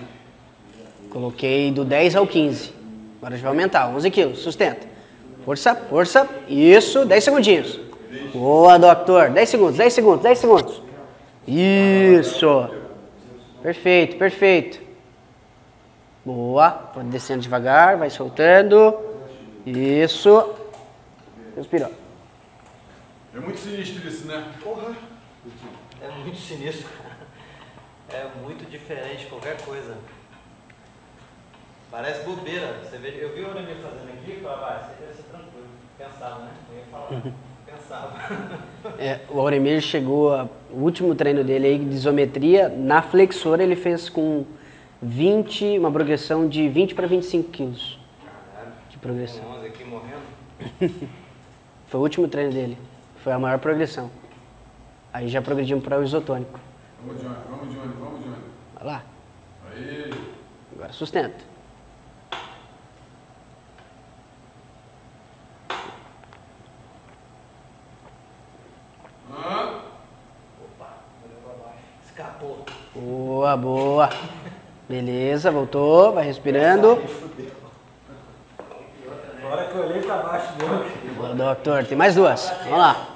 S1: Coloquei do 10 ao 15. Agora já vai aumentar, 11 quilos, sustenta. Força, força, isso, 10 segundinhos. Boa, doutor, 10 segundos, 10 segundos, 10 segundos. Isso. Perfeito, perfeito. Boa, pode descendo devagar, vai soltando. Isso. Respirou.
S7: É muito sinistro isso, né? Porra.
S6: É muito sinistro. É muito diferente de qualquer coisa. Parece bobeira. Você vê, eu vi o Auremir fazendo aqui e falava, ah, isso deve ser tranquilo. Pensava, né? Eu ia falar. Pensava.
S1: O Auremir chegou, o último treino dele aí de isometria, na flexora ele fez com 20, uma progressão de 20 para 25 quilos.
S6: Caralho.
S1: De progressão.
S6: Com 11 aqui morrendo.
S1: Foi o último treino dele. Foi a maior progressão. Aí já progredimos para o isotônico.
S7: Vamos, Johnny, vamos, Johnny, vamos, Johnny.
S1: Vai lá.
S7: Aí.
S1: Agora sustenta.
S6: Opa, olhou pra baixo. Escapou.
S1: Boa, boa. Beleza, voltou, vai respirando.
S6: Na hora que eu olhei pra baixo dele.
S1: Boa, doutor. Tem mais duas. Vamos lá.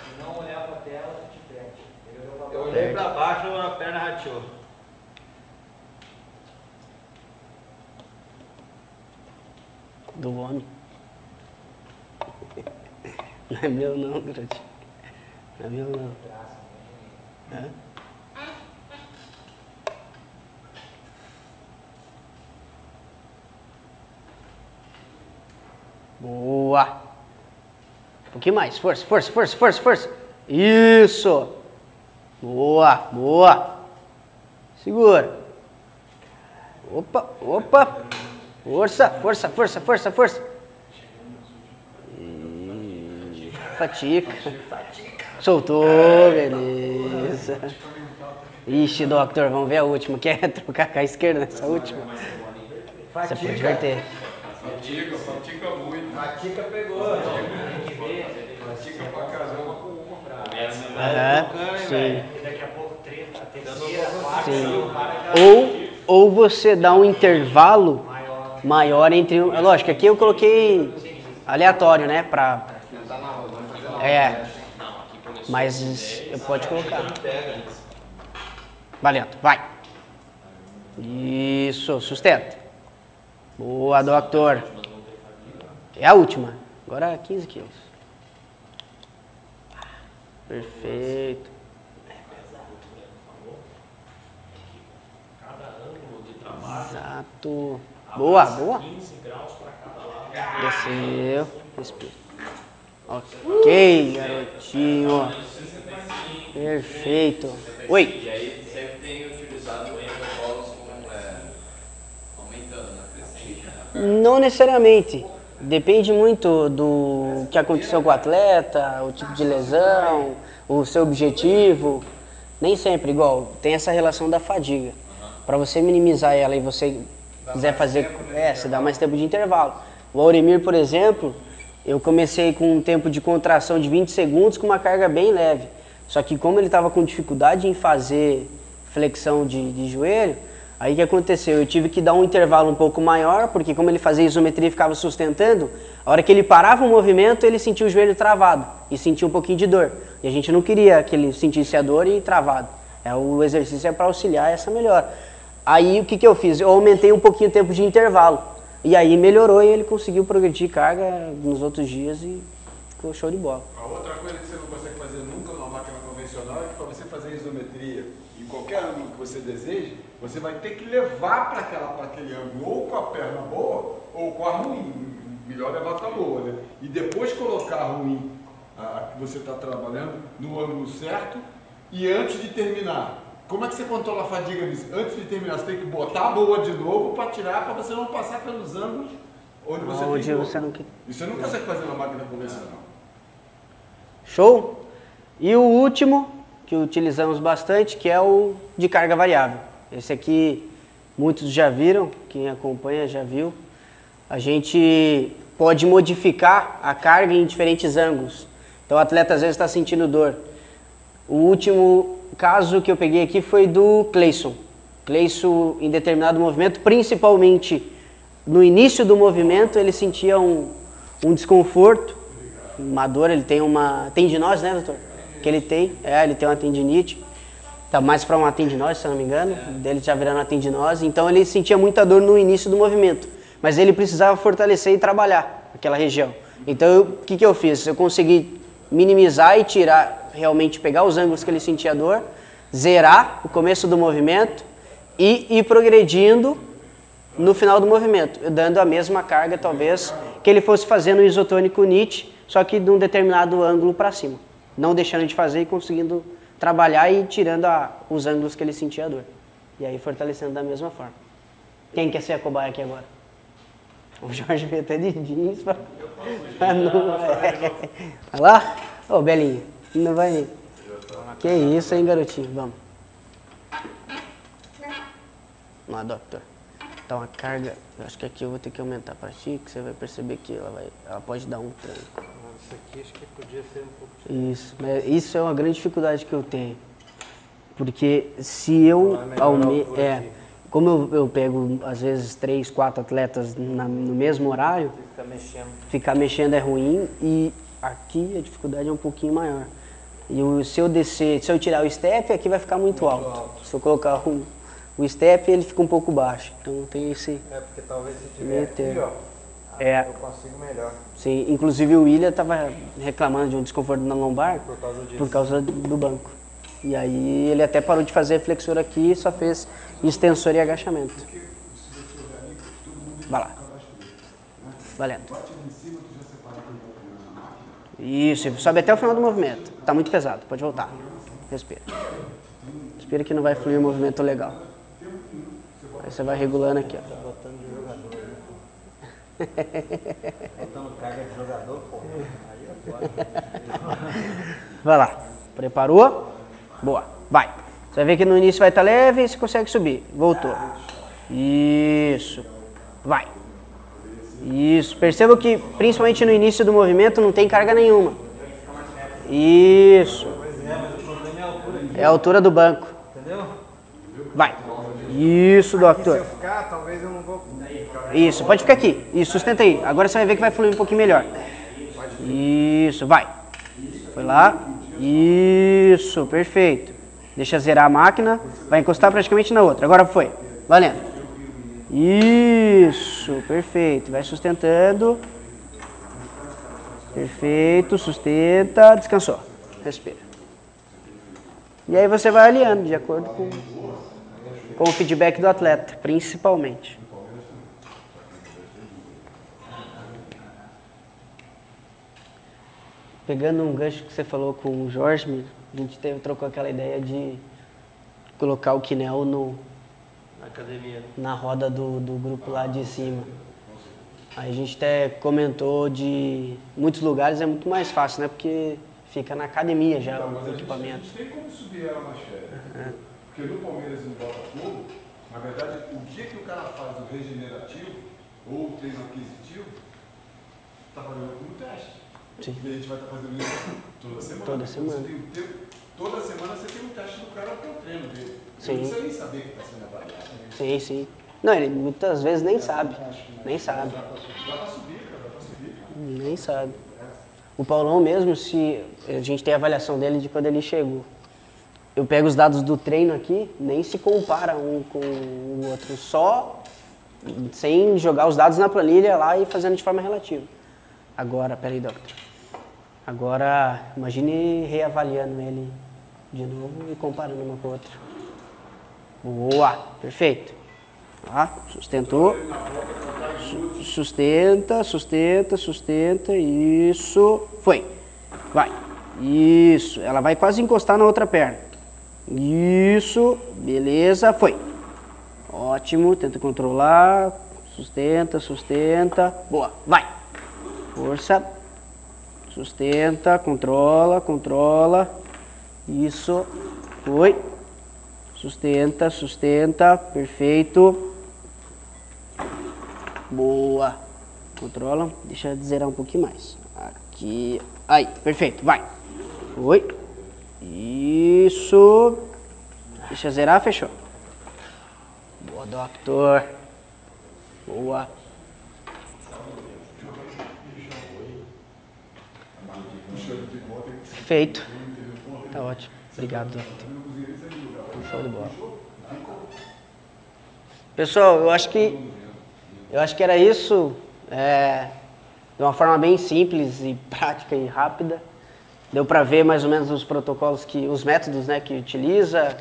S6: Se não olhar pra tela, te perde. Eu olhei pra baixo, a perna rateou.
S1: Do homem. Não é meu não, garotinho. Não é meu não. É? pouquinho mais. Força, força, força, força, força. Isso. Boa, boa. Segura. Opa, opa. Força, força, força, força, força. Fatiga. Soltou, beleza. Ixi, doctor, vamos ver a última. Quer trocar com a esquerda nessa última? Você pode inverter.
S7: Fatiga muito.
S6: Fatiga pegou.
S7: Fatiga pra caramba.
S1: Sim.
S4: Daqui a pouco treta, a terceira, a quarta,
S1: Sim. Ou você dá um intervalo maior entre um. Lógico, aqui eu coloquei aleatório, né? Mas pode colocar. Valendo, vai. Isso, sustenta. Boa, doutor. É a última. Agora 15 quilos. Perfeito. Exato. Boa, boa. Desceu. Respira. Ok, garotinho. Perfeito. Oi.
S9: E aí sempre tem utilizado protocolos aumentando na crescente?
S1: Não necessariamente. Depende muito do que aconteceu com o atleta, o tipo de lesão, o seu objetivo. Nem sempre igual. Tem essa relação da fadiga. Para você minimizar ela e você quiser fazer, você dá mais tempo de intervalo. O Auremir, por exemplo, eu comecei com um tempo de contração de 20 segundos com uma carga bem leve. Só que como ele estava com dificuldade em fazer flexão de joelho, aí o que aconteceu? Eu tive que dar um intervalo um pouco maior, porque como ele fazia isometria e ficava sustentando, a hora que ele parava o movimento, ele sentia o joelho travado e sentia um pouquinho de dor. E a gente não queria que ele sentisse a dor e travado. O exercício é para auxiliar essa melhora. Aí o que eu fiz? Eu aumentei um pouquinho o tempo de intervalo. E aí melhorou e ele conseguiu progredir carga nos outros dias e ficou show de bola.
S7: A outra coisa que você não consegue fazer nunca numa máquina convencional é que para você fazer isometria em qualquer ângulo que você deseje, você vai ter que levar para aquele ângulo ou com a perna boa ou com a ruim. Melhor levar com a boa, né? E depois colocar a ruim, a que você está trabalhando, no ângulo certo e antes de terminar. Como é que você controla a fadiga nisso? Antes de terminar, você tem que botar a boa de novo para tirar, para você não passar pelos ângulos onde você tem
S1: você não...
S7: Isso você não consegue fazer na máquina convencional.
S1: Show? E o último, que utilizamos bastante, que é o de carga variável. Esse aqui, muitos já viram, quem acompanha já viu. A gente pode modificar a carga em diferentes ângulos. Então o atleta às vezes está sentindo dor. O último caso que eu peguei aqui foi do Cleison. Cleison, em determinado movimento, principalmente no início do movimento, ele sentia um desconforto, uma dor. Ele tem uma tendinose, né, doutor? Que ele tem, ele tem uma tendinite. Tá mais para uma tendinose, se eu não me engano, dele já virando uma tendinose. Então ele sentia muita dor no início do movimento, mas ele precisava fortalecer e trabalhar aquela região. Então o que eu fiz? Eu consegui minimizar e tirar, realmente pegar os ângulos que ele sentia dor, zerar o começo do movimento e ir progredindo no final do movimento, dando a mesma carga talvez que ele fosse fazendo o isotônico NIT, só que de um determinado ângulo para cima, não deixando de fazer e conseguindo trabalhar e tirando os ângulos que ele sentia dor, e aí fortalecendo da mesma forma. Quem quer ser a cobaia aqui agora? O Jorge veio até de jeans pra não... Vai lá? Ô, Belinho, não vai... Que isso, hein, garotinho? Vamos. Vamos lá, doutor. Então a carga, eu acho que aqui eu vou ter que aumentar pra ti, que você vai perceber que ela pode dar um tranco.
S6: Isso aqui acho que podia ser um pouco...
S1: Isso, mas isso é uma grande dificuldade que eu tenho. Porque se eu... Como eu pego, às vezes, 3, 4 atletas no mesmo horário, ficar mexendo é ruim e aqui a dificuldade é um pouquinho maior. E se eu tirar o step, aqui vai ficar muito alto. Se eu colocar o step, ele fica um pouco baixo. Então tem esse...
S6: porque talvez se tiver aqui, ó, eu consigo melhor.
S1: Sim, inclusive o William estava reclamando de um desconforto na lombar por causa do banco. E aí ele até parou de fazer flexor aqui e só fez extensor e agachamento. Vai lá. Valendo. Isso, sobe até o final do movimento. Tá muito pesado, pode voltar. Respira. Respira que não vai fluir o movimento legal. Aí você vai regulando aqui, ó.
S4: Botando de jogador. Botando carga de jogador, pô. Aí é foda.
S1: Vai lá. Preparou? Boa. Vai. Você vai ver que no início vai estar leve e você consegue subir. Voltou. Isso. Vai. Isso. Perceba que, principalmente no início do movimento, não tem carga nenhuma. Isso. É a altura do banco.
S6: Entendeu?
S1: Vai. Isso, doctor.
S6: Se eu ficar, talvez eu não vou...
S1: Isso, pode ficar aqui. Isso, sustenta aí. Agora você vai ver que vai fluir um pouquinho melhor. Isso, vai. Foi lá. Isso, perfeito. Deixa zerar a máquina. Vai encostar praticamente na outra. Agora foi. Valendo. Isso, perfeito. Vai sustentando. Perfeito, sustenta. Descansou. Respira. E aí você vai alinhando de acordo com o feedback do atleta, principalmente. Pegando um gancho que você falou com o Jorge, a gente trocou aquela ideia de colocar o Kinel
S8: Na academia.
S1: na roda do grupo lá de cima. Aí a gente até comentou de muitos lugares é muito mais fácil, né? Porque fica na academia já
S7: Mas
S1: o equipamento.
S7: A gente tem como subir ela nas férias. Porque no Palmeiras e no Botafogo, na verdade, o dia que o cara faz o regenerativo ou o treino aquisitivo, está fazendo como teste.
S1: Sim.
S7: E a gente vai estar fazendo isso toda semana.
S1: Toda semana.
S7: Você tem um tempo, toda semana você tem um teste do cara para o treino dele.
S1: Sim.
S7: Não precisa nem saber que está sendo avaliado.
S1: Sim, sim. Não, ele muitas vezes nem sabe. Nem sabe.
S7: Dá para subir, cara, dá para subir.
S1: Nem sabe. O Paulão mesmo, se a gente tem a avaliação dele de quando ele chegou. Eu pego os dados do treino aqui, nem se compara um com o outro, só sem jogar os dados na planilha lá e fazendo de forma relativa. Agora, peraí, doutor. Agora, imagine reavaliando ele de novo e comparando uma com a outra. Boa, perfeito. Tá, sustentou. Sustenta, sustenta, sustenta. Isso. Foi. Vai. Isso. Ela vai quase encostar na outra perna. Isso. Beleza. Foi. Ótimo. Tenta controlar. Sustenta, sustenta. Boa. Vai. Força. Sustenta. Controla, controla. Isso. Foi. Sustenta, sustenta. Perfeito. Boa. Controla. Deixa eu zerar um pouquinho mais. Aqui. Aí. Perfeito. Vai. Foi. Isso. Deixa eu zerar. Fechou. Boa, doctor. Boa. Feito. Tá ótimo. Obrigado, doutor. Show de bola. Pessoal, eu acho que era isso, de uma forma bem simples e prática e rápida. Deu para ver mais ou menos os protocolos, os métodos, né, que utiliza,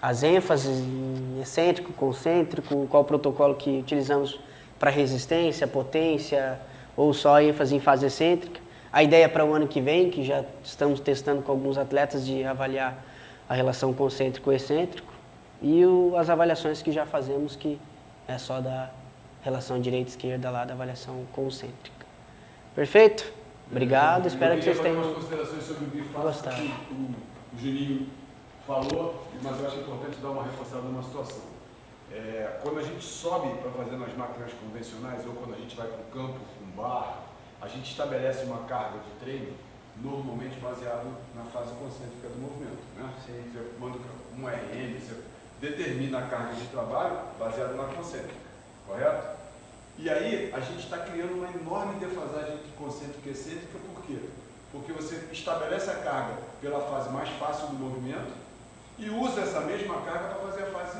S1: as ênfases em excêntrico, concêntrico, qual protocolo que utilizamos para resistência, potência ou só ênfase em fase excêntrica. A ideia para o ano que vem, que já estamos testando com alguns atletas, de avaliar a relação concêntrico-excêntrico e as avaliações que já fazemos, que é só da relação direita-esquerda lá, da avaliação concêntrica. Perfeito? Obrigado, espero que vocês tenham
S7: considerações sobre o bifaço
S1: gostado.
S7: que o Juninho falou, mas eu acho importante dar uma reforçada numa situação. Quando a gente sobe para fazer nas máquinas convencionais ou quando a gente vai para o campo com barra, a gente estabelece uma carga de treino normalmente baseado na fase concêntrica do movimento. Né? Você manda um RM, você determina a carga de trabalho baseado na concêntrica, correto? E aí a gente está criando uma enorme defasagem entre concêntrica e excêntrica, por quê? Porque você estabelece a carga pela fase mais fácil do movimento e usa essa mesma carga para fazer a fase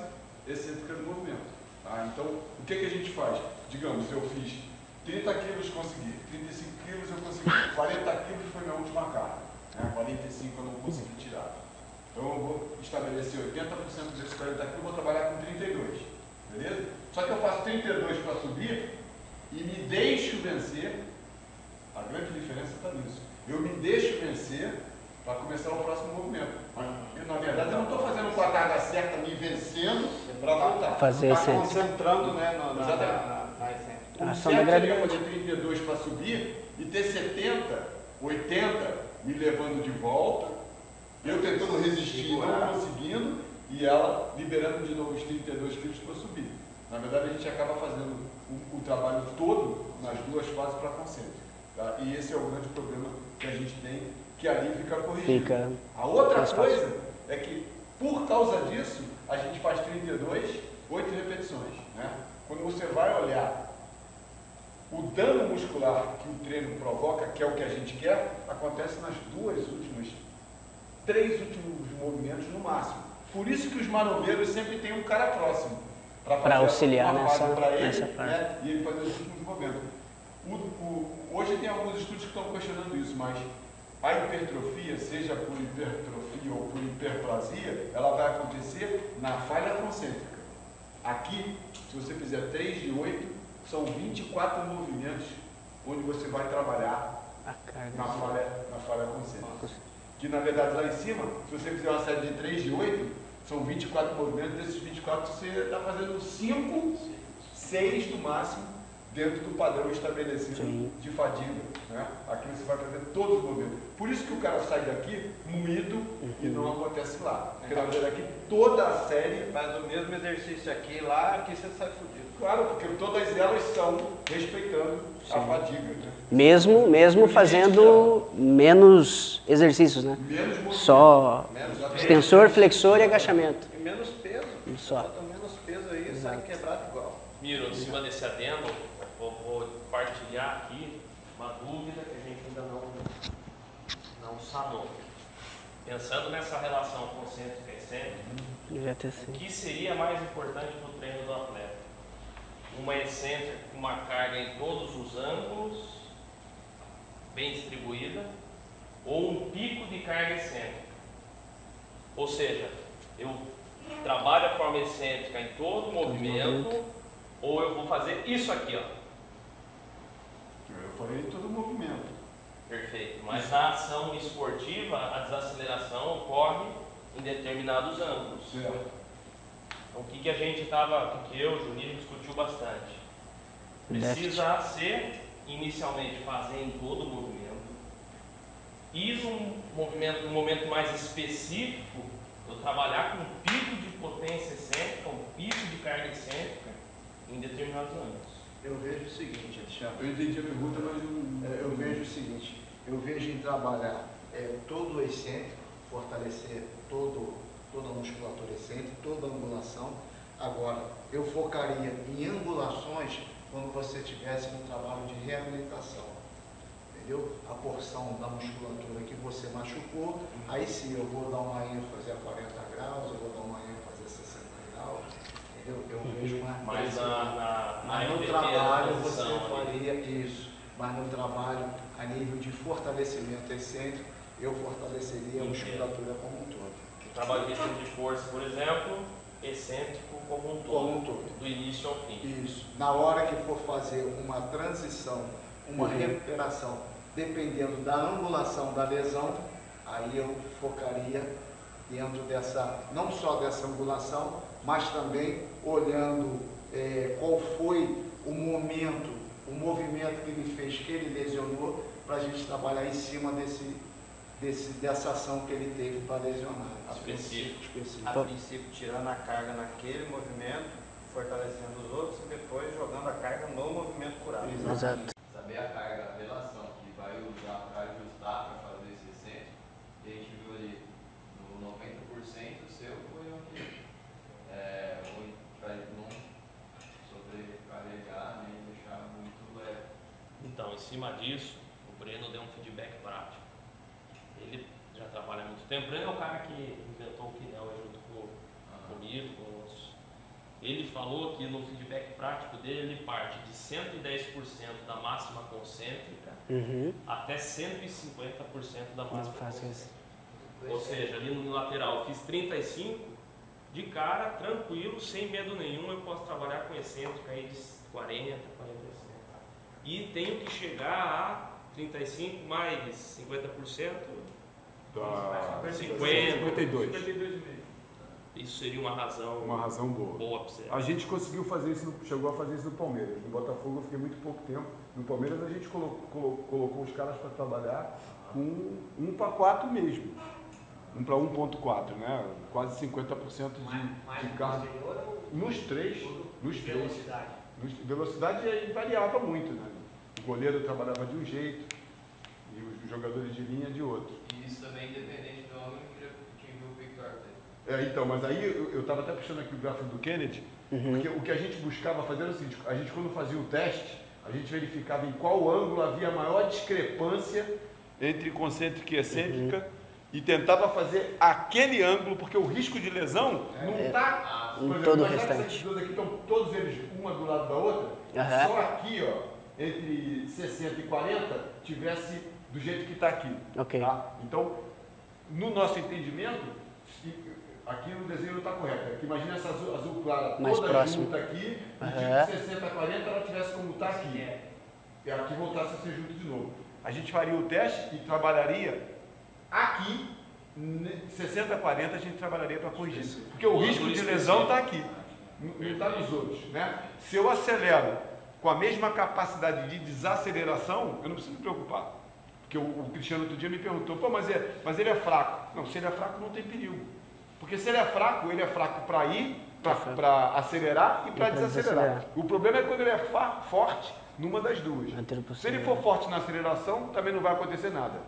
S7: excêntrica do movimento. Tá? Então, o que a gente faz? Digamos, eu fiz 30 quilos, consegui, 35 quilos eu consegui, 40 quilos foi minha última carga, né? 45 eu não consegui tirar. Então eu vou estabelecer 80% desses 40 quilos, vou trabalhar com 32, beleza? Só que eu faço 32 para subir e me deixo vencer, a grande diferença está nisso. Eu me deixo vencer para começar o próximo movimento. Eu, na verdade, eu não estou fazendo com a carga certa, me vencendo para voltar.
S1: Fazer
S6: Está concentrando, né, na
S7: O
S1: ação
S7: certo
S1: da
S7: seria
S1: gravidade.
S7: fazer 32 para subir e ter 70, 80 me levando de volta, eu tentando resistir, não conseguindo, e ela liberando de novo os 32 quilos para subir. Na verdade, a gente acaba fazendo o trabalho todo nas duas fases para concêntrica. Tá? E esse é o grande problema que a gente tem, que ali fica corrigido. A outra coisa é que, por causa disso, a gente faz 32, 8 repetições. Né? Quando você vai olhar o dano muscular que o treino provoca, que é o que a gente quer, acontece nas três últimos movimentos no máximo. Por isso que os marombeiros sempre tem um cara próximo para
S1: auxiliar
S7: uma
S1: nessa
S7: fase para ele,
S1: fase.
S7: né? E ele fazer os últimos movimentos. Hoje tem alguns estudos que estão questionando isso, mas a hipertrofia, seja por hipertrofia ou por hiperplasia, ela vai acontecer na falha concêntrica. Aqui, se você fizer 3 de 8, são 24 movimentos onde você vai trabalhar na falha concêntrica. Que na verdade lá em cima, se você fizer uma série de 3 de 8, são 24 movimentos, desses 24 você está fazendo 5, 6 no máximo, dentro do padrão estabelecido de fadiga. Né? Aqui você vai fazer todos os movimentos. Por isso que o cara sai daqui moído e não acontece lá. Porque na verdade aqui toda a série
S6: faz o mesmo exercício aqui e lá, aqui você sai fudido.
S7: Claro, porque todas elas são respeitando a fadiga. Né?
S1: Mesmo fazendo menos exercícios, né? Só extensor, flexor e agachamento.
S6: E menos peso.
S1: Só.
S6: Bota menos peso aí, sai quebrado igual.
S8: Miro, em cima desse adendo, vou partilhar aqui uma dúvida que a gente ainda não sanou. Pensando nessa relação concêntrica e excêntrica, o que seria mais importante para o treino do atleta? Uma excêntrica com uma carga em todos os ângulos, bem distribuída, ou um pico de carga excêntrica? Ou seja, eu trabalho a forma excêntrica em todo o movimento, ou eu vou fazer isso aqui, ó.
S7: Eu falei todo o movimento.
S8: Perfeito. Mas na ação esportiva, a desaceleração ocorre em determinados ângulos.
S7: Certo.
S8: Então, o que a gente estava, o que eu, o Juninho, discutiu bastante. Precisa ser, inicialmente, fazer em todo o movimento. E num momento mais específico, eu trabalhar com um pico de potência excêntrica, um pico de carga excêntrica em determinados ângulos.
S5: Eu vejo o seguinte, Alexandre.
S7: Eu entendi a pergunta, mas
S5: eu vejo o seguinte, eu vejo em trabalhar todo o excêntrico, fortalecer toda a musculatura excêntrica, toda a angulação. Agora, eu focaria em angulações quando você tivesse um trabalho de reabilitação. Entendeu? A porção da musculatura que você machucou, aí sim eu vou dar uma ênfase a 40 graus, eu vou dar uma ênfase a 60 graus. Entendeu? Eu vejo uma.
S8: Mas
S5: no trabalho você faria isso. Mas no trabalho, a nível de fortalecimento excêntrico, eu fortaleceria a musculatura como um todo.
S8: O trabalho de excêntrico de força, por exemplo, excêntrico como um todo, do início ao fim.
S5: Isso. Na hora que for fazer uma transição, uma recuperação, dependendo da angulação da lesão, aí eu focaria dentro dessa, não só dessa angulação, mas também olhando qual foi o movimento que ele fez, que ele lesionou, para a gente trabalhar em cima dessa ação que ele teve para lesionar.
S8: Específico.
S6: A princípio, tirando a carga naquele movimento, fortalecendo os outros e depois jogando a carga no movimento curado.
S1: Exato.
S9: Saber a carga, a relação que vai usar para ajustar, para fazer esse excêntrico, e a gente viu ali, no 90% o seu foi onde para não sobrecarregar nem deixar muito leve.
S8: Então, em cima disso, o Breno deu um feedback prático. Ele já trabalha há muito tempo. Ele é o cara que inventou o Kinel junto comigo, com outros. Ele falou que no feedback prático dele, ele parte de 110% da máxima concêntrica até 150% da máxima concêntrica. Ou seja, ali no lateral eu fiz 35, de cara, tranquilo, sem medo nenhum, eu posso trabalhar com excêntrica aí de 40, 45. E tenho que chegar a 35 mais 50%,
S7: Dá
S8: 52.
S3: 52,5.
S8: Isso seria uma razão
S7: boa
S8: para você.
S7: A gente conseguiu fazer isso, chegou a fazer isso no Palmeiras. No Botafogo eu fiquei muito pouco tempo. No Palmeiras a gente colocou os caras para trabalhar com 1 para 4 mesmo. 1 para 1.4, né? Quase 50% de carga. Nos três.
S4: Velocidade.
S7: Velocidade aí variava muito, né? O goleiro trabalhava de um jeito e os jogadores de linha de outro.
S9: E isso também independente do ângulo que viu o Victor.
S7: Então, mas aí eu estava até puxando aqui o gráfico do Kennedy, porque o que a gente buscava fazer era o seguinte: a gente, quando fazia o teste, a gente verificava em qual ângulo havia a maior discrepância entre concêntrica e excêntrica e tentava fazer aquele ângulo, porque o risco de lesão não está
S1: em todo o restante.
S7: Essas duas aqui estão todos eles uma do lado da outra, só aqui, ó, entre 60 e 40, tivesse do jeito que está aqui.
S1: Okay.
S7: Tá? Então, no nosso entendimento, aqui no desenho não está correto. Aqui, imagina essa azul clara
S1: mais
S7: toda
S1: próximo.
S7: junta aqui, e de 60 a 40 ela tivesse como está aqui. E aqui voltasse a ser junto de novo. A gente faria o teste e trabalharia aqui, 60 a 40 a gente trabalharia para corrigir. Porque o risco de lesão está aqui, não está nos outros. Né? Se eu acelero com a mesma capacidade de desaceleração, eu não preciso me preocupar. Porque o Cristiano outro dia me perguntou, pô, mas ele é fraco. Não, se ele é fraco não tem perigo. Porque se ele é fraco para ir, para acelerar e para desacelerar. O problema é quando ele é forte numa das duas. Se ele for forte na aceleração, também não vai acontecer nada.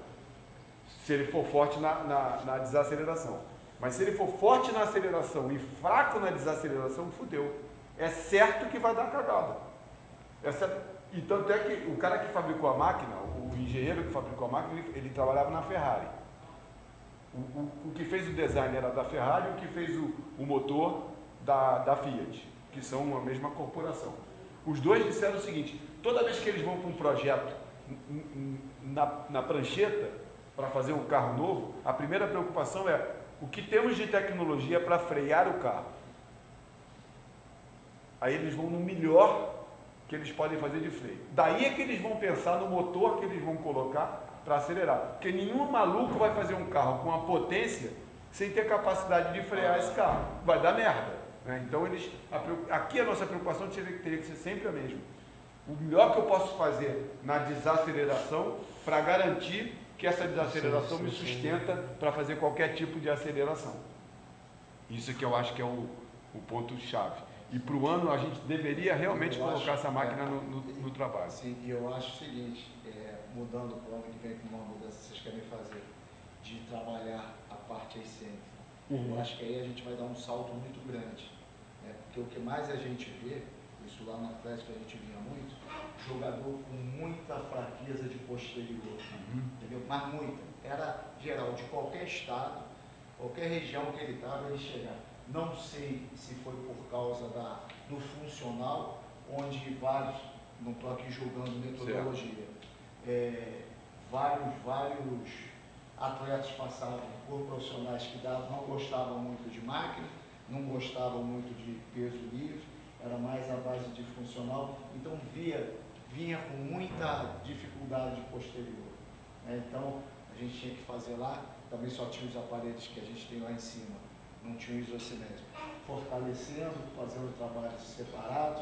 S7: Se ele for forte na desaceleração. Mas se ele for forte na aceleração e fraco na desaceleração, fudeu. É certo que vai dar cagada. E tanto é que o cara que fabricou a máquina, o engenheiro que fabricou a máquina, ele trabalhava na Ferrari. O que fez o design era da Ferrari, o que fez o motor da Fiat, que são a mesma corporação. Os dois disseram o seguinte: toda vez que eles vão para um projeto na prancheta para fazer um carro novo, a primeira preocupação é o que temos de tecnologia para frear o carro. Aí eles vão no melhor que eles podem fazer de freio. Daí é que eles vão pensar no motor que eles vão colocar para acelerar. Porque nenhum maluco vai fazer um carro com a potência sem ter capacidade de frear esse carro. Vai dar merda. Né? Então, aqui a nossa preocupação teria que ser sempre a mesma. O melhor que eu posso fazer na desaceleração para garantir que essa desaceleração me sustenta para fazer qualquer tipo de aceleração. Isso que eu acho que é o ponto-chave. E para o ano a gente deveria realmente colocar essa máquina no trabalho.
S5: Sim, e eu acho o seguinte, mudando para o ano que vem com uma mudança que vocês querem fazer, de trabalhar a parte excêntrica. Eu acho que aí a gente vai dar um salto muito grande. Né? Porque o que mais a gente vê, isso lá no Atlético a gente via muito, jogador com muita fraqueza de posterior. Entendeu? Mas muita. Era geral, de qualquer estado, qualquer região que ele estava, ele chegava. Não sei se foi por causa do funcional, onde vários, não estou aqui julgando metodologia, vários atletas passavam por profissionais que não gostavam muito de máquina, não gostavam muito de peso livre, era mais a base de funcional, então vinha com muita dificuldade posterior. Né? Então a gente tinha que fazer lá, também só tinha os aparelhos que a gente tem lá em cima. Não tinha o isocinésico, fortalecendo, fazendo trabalhos separados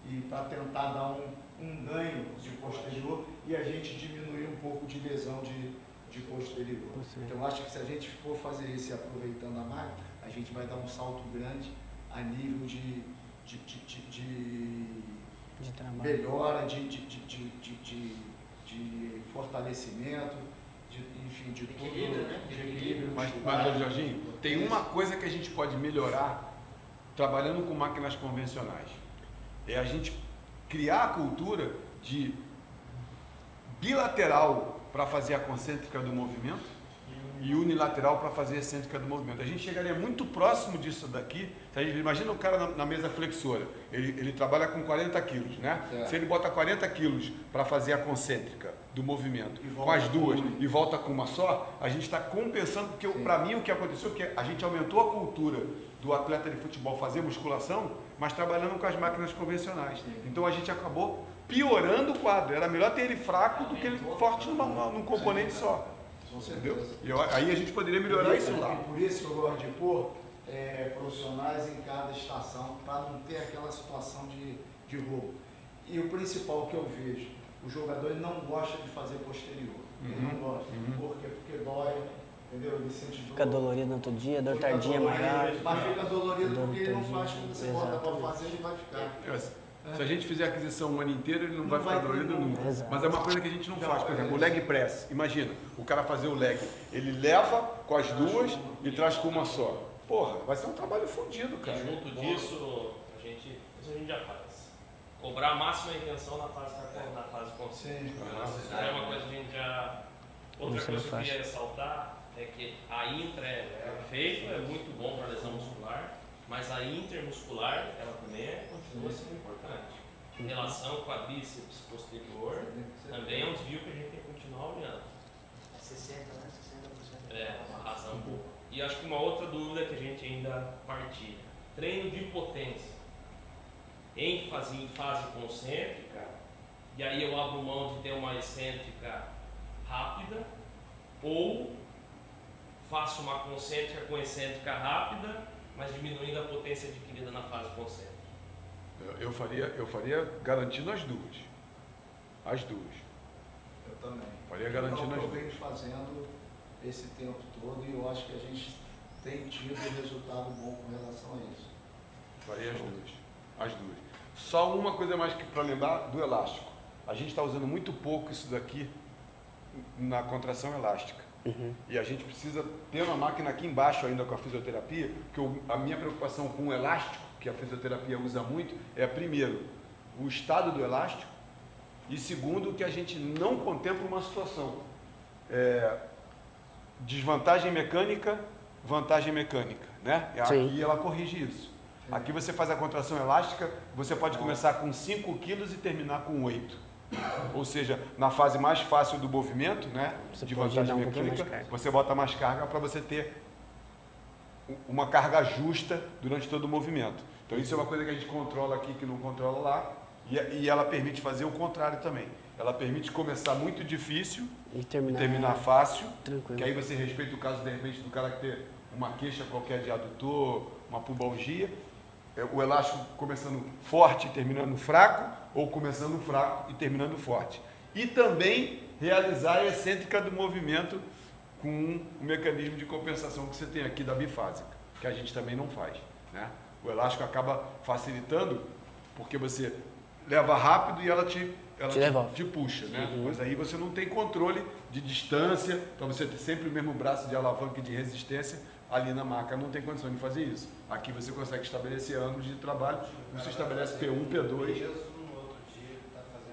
S5: e para tentar dar um ganho de posterior e a gente diminuir um pouco de lesão de posterior. Então eu acho que se a gente for fazer isso e aproveitando a máquina, a gente vai dar um salto grande a nível de melhora, de fortalecimento, enfim, de equilíbrio, né? De equilíbrio.
S7: Mas Jorginho, tem uma coisa que a gente pode melhorar trabalhando com máquinas convencionais. É a gente criar a cultura de bilateral para fazer a concêntrica do movimento e unilateral para fazer a excêntrica do movimento. A gente chegaria muito próximo disso daqui. Imagina o cara na mesa flexora, ele trabalha com 40 quilos, né?
S5: Certo.
S7: Se ele bota 40 quilos para fazer a concêntrica do movimento com as duas e volta com uma só, a gente está compensando, porque para mim o que aconteceu é que a gente aumentou a cultura do atleta de futebol fazer musculação, mas trabalhando com as máquinas convencionais. Então a gente acabou piorando o quadro. Era melhor ter ele fraco do que ele forte num componente só. Entendeu? E aí a gente poderia melhorar isso lá.
S5: Por isso que eu gosto de pôr profissionais em cada estação, para não ter aquela situação de roubo. E o principal que eu vejo, o jogador ele não gosta de fazer posterior. Ele não gosta. Por quê? Porque dói, entendeu? Ele sente dor.
S1: Fica dolorido no outro dia, dor tardia maior.
S5: Mas fica dolorido porque ele não faz quando você bota para fazer, ele vai ficar.
S7: Se a gente fizer a aquisição o ano inteiro, ele não vai ficar dolorido nunca. Mas é uma coisa que a gente não faz. Por exemplo, o leg press. Imagina, o cara fazer o leg. Ele leva com as duas e traz com uma só. Porra, vai ser um trabalho fodido, cara.
S8: E junto disso, isso a gente já faz. Cobrar a máxima intenção na fase consciente. Isso é uma coisa que a gente já... Outra coisa que eu queria ressaltar é que a intra é feita, é muito bom para lesão muscular, mas a intermuscular, ela também continua sendo importante. Em relação quadríceps posterior, também é um desvio que a gente tem que continuar olhando.
S4: 60, né? 60%.
S8: É, uma razão boa. E acho que uma outra dúvida que a gente ainda partilha. Treino de potência. ênfase em fase concêntrica, e aí eu abro mão de ter uma excêntrica rápida, ou faço uma concêntrica com excêntrica rápida, mas diminuindo a potência adquirida na fase concêntrica.
S7: Eu faria garantindo as duas. As duas.
S5: Eu também.
S7: Faria garantindo as duas.
S5: Eu venho fazendo esse tempo todo e eu acho que a gente tem tido resultado bom com relação a isso.
S7: Faria as duas. As duas. Só uma coisa mais que para lembrar do elástico. A gente está usando muito pouco isso daqui na contração elástica.
S1: Uhum.
S7: E a gente precisa ter uma máquina aqui embaixo ainda com a fisioterapia, que a minha preocupação com o elástico, que a fisioterapia usa muito, é primeiro, o estado do elástico, e segundo, que a gente não contempla uma situação. Desvantagem mecânica, vantagem mecânica, né?
S1: Sim.
S7: Aqui ela corrige isso. Aqui você faz a contração elástica, você pode começar com 5 quilos e terminar com 8. Ou seja, na fase mais fácil do movimento, né, de vantagem mecânica, você bota mais carga para você ter uma carga justa durante todo o movimento. Então isso é uma coisa que a gente controla aqui, que não controla lá, e ela permite fazer o contrário também. Ela permite começar muito difícil e terminar fácil, tranquilo. Que aí você respeita o caso, de repente, do cara que ter uma queixa qualquer de adutor, uma pubalgia, o elástico começando forte e terminando fraco, ou começando fraco e terminando forte. E também realizar a excêntrica do movimento com o mecanismo de compensação que você tem aqui da bifásica, que a gente também não faz, né? O elástico acaba facilitando, porque você leva rápido e ela te puxa, né? Uhum. Mas aí você não tem controle de distância, para você ter sempre o mesmo braço de alavanca e de resistência. Ali na maca não tem condição de fazer isso. Aqui você consegue estabelecer anos de trabalho, você estabelece P1, P2,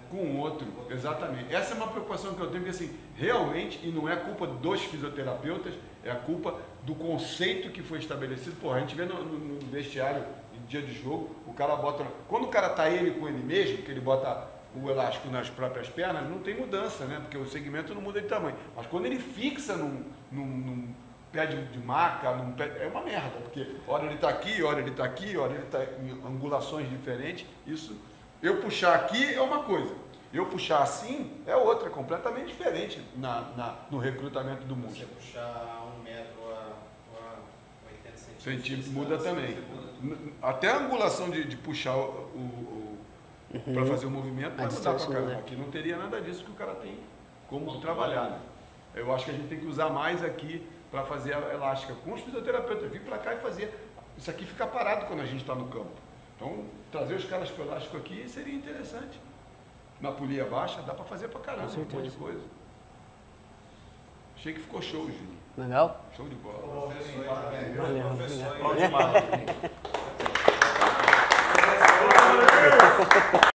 S7: com o outro, exatamente. Essa é uma preocupação que eu tenho, porque assim, realmente, e não é culpa dos fisioterapeutas, é a culpa do conceito que foi estabelecido. Pô, a gente vê no vestiário, em dia de jogo, o cara bota... Quando o cara tá ele com ele mesmo, que ele bota o elástico nas próprias pernas, não tem mudança, né? Porque o segmento não muda de tamanho. Mas quando ele fixa num pé de maca, é uma merda, porque hora ele está aqui, hora ele está aqui, hora ele está em angulações diferentes. Isso, eu puxar aqui é uma coisa, eu puxar assim é outra, completamente diferente no recrutamento do músculo.
S6: Você puxar 1 metro a 80
S7: centímetros muda também. Até a angulação de puxar para fazer o movimento vai mudar para caramba. Aqui não teria nada disso que o cara tem como trabalhar. Né? Eu acho que a gente tem que usar mais aqui para fazer a elástica com os fisioterapeutas, vir para cá e fazer. Isso aqui fica parado quando a gente está no campo. Então, trazer os caras para o elástico aqui seria interessante. Na polia baixa, dá para fazer para caramba, um monte de coisa. Achei que ficou show, Juninho.
S1: Legal?
S7: Show de bola.
S1: Valeu.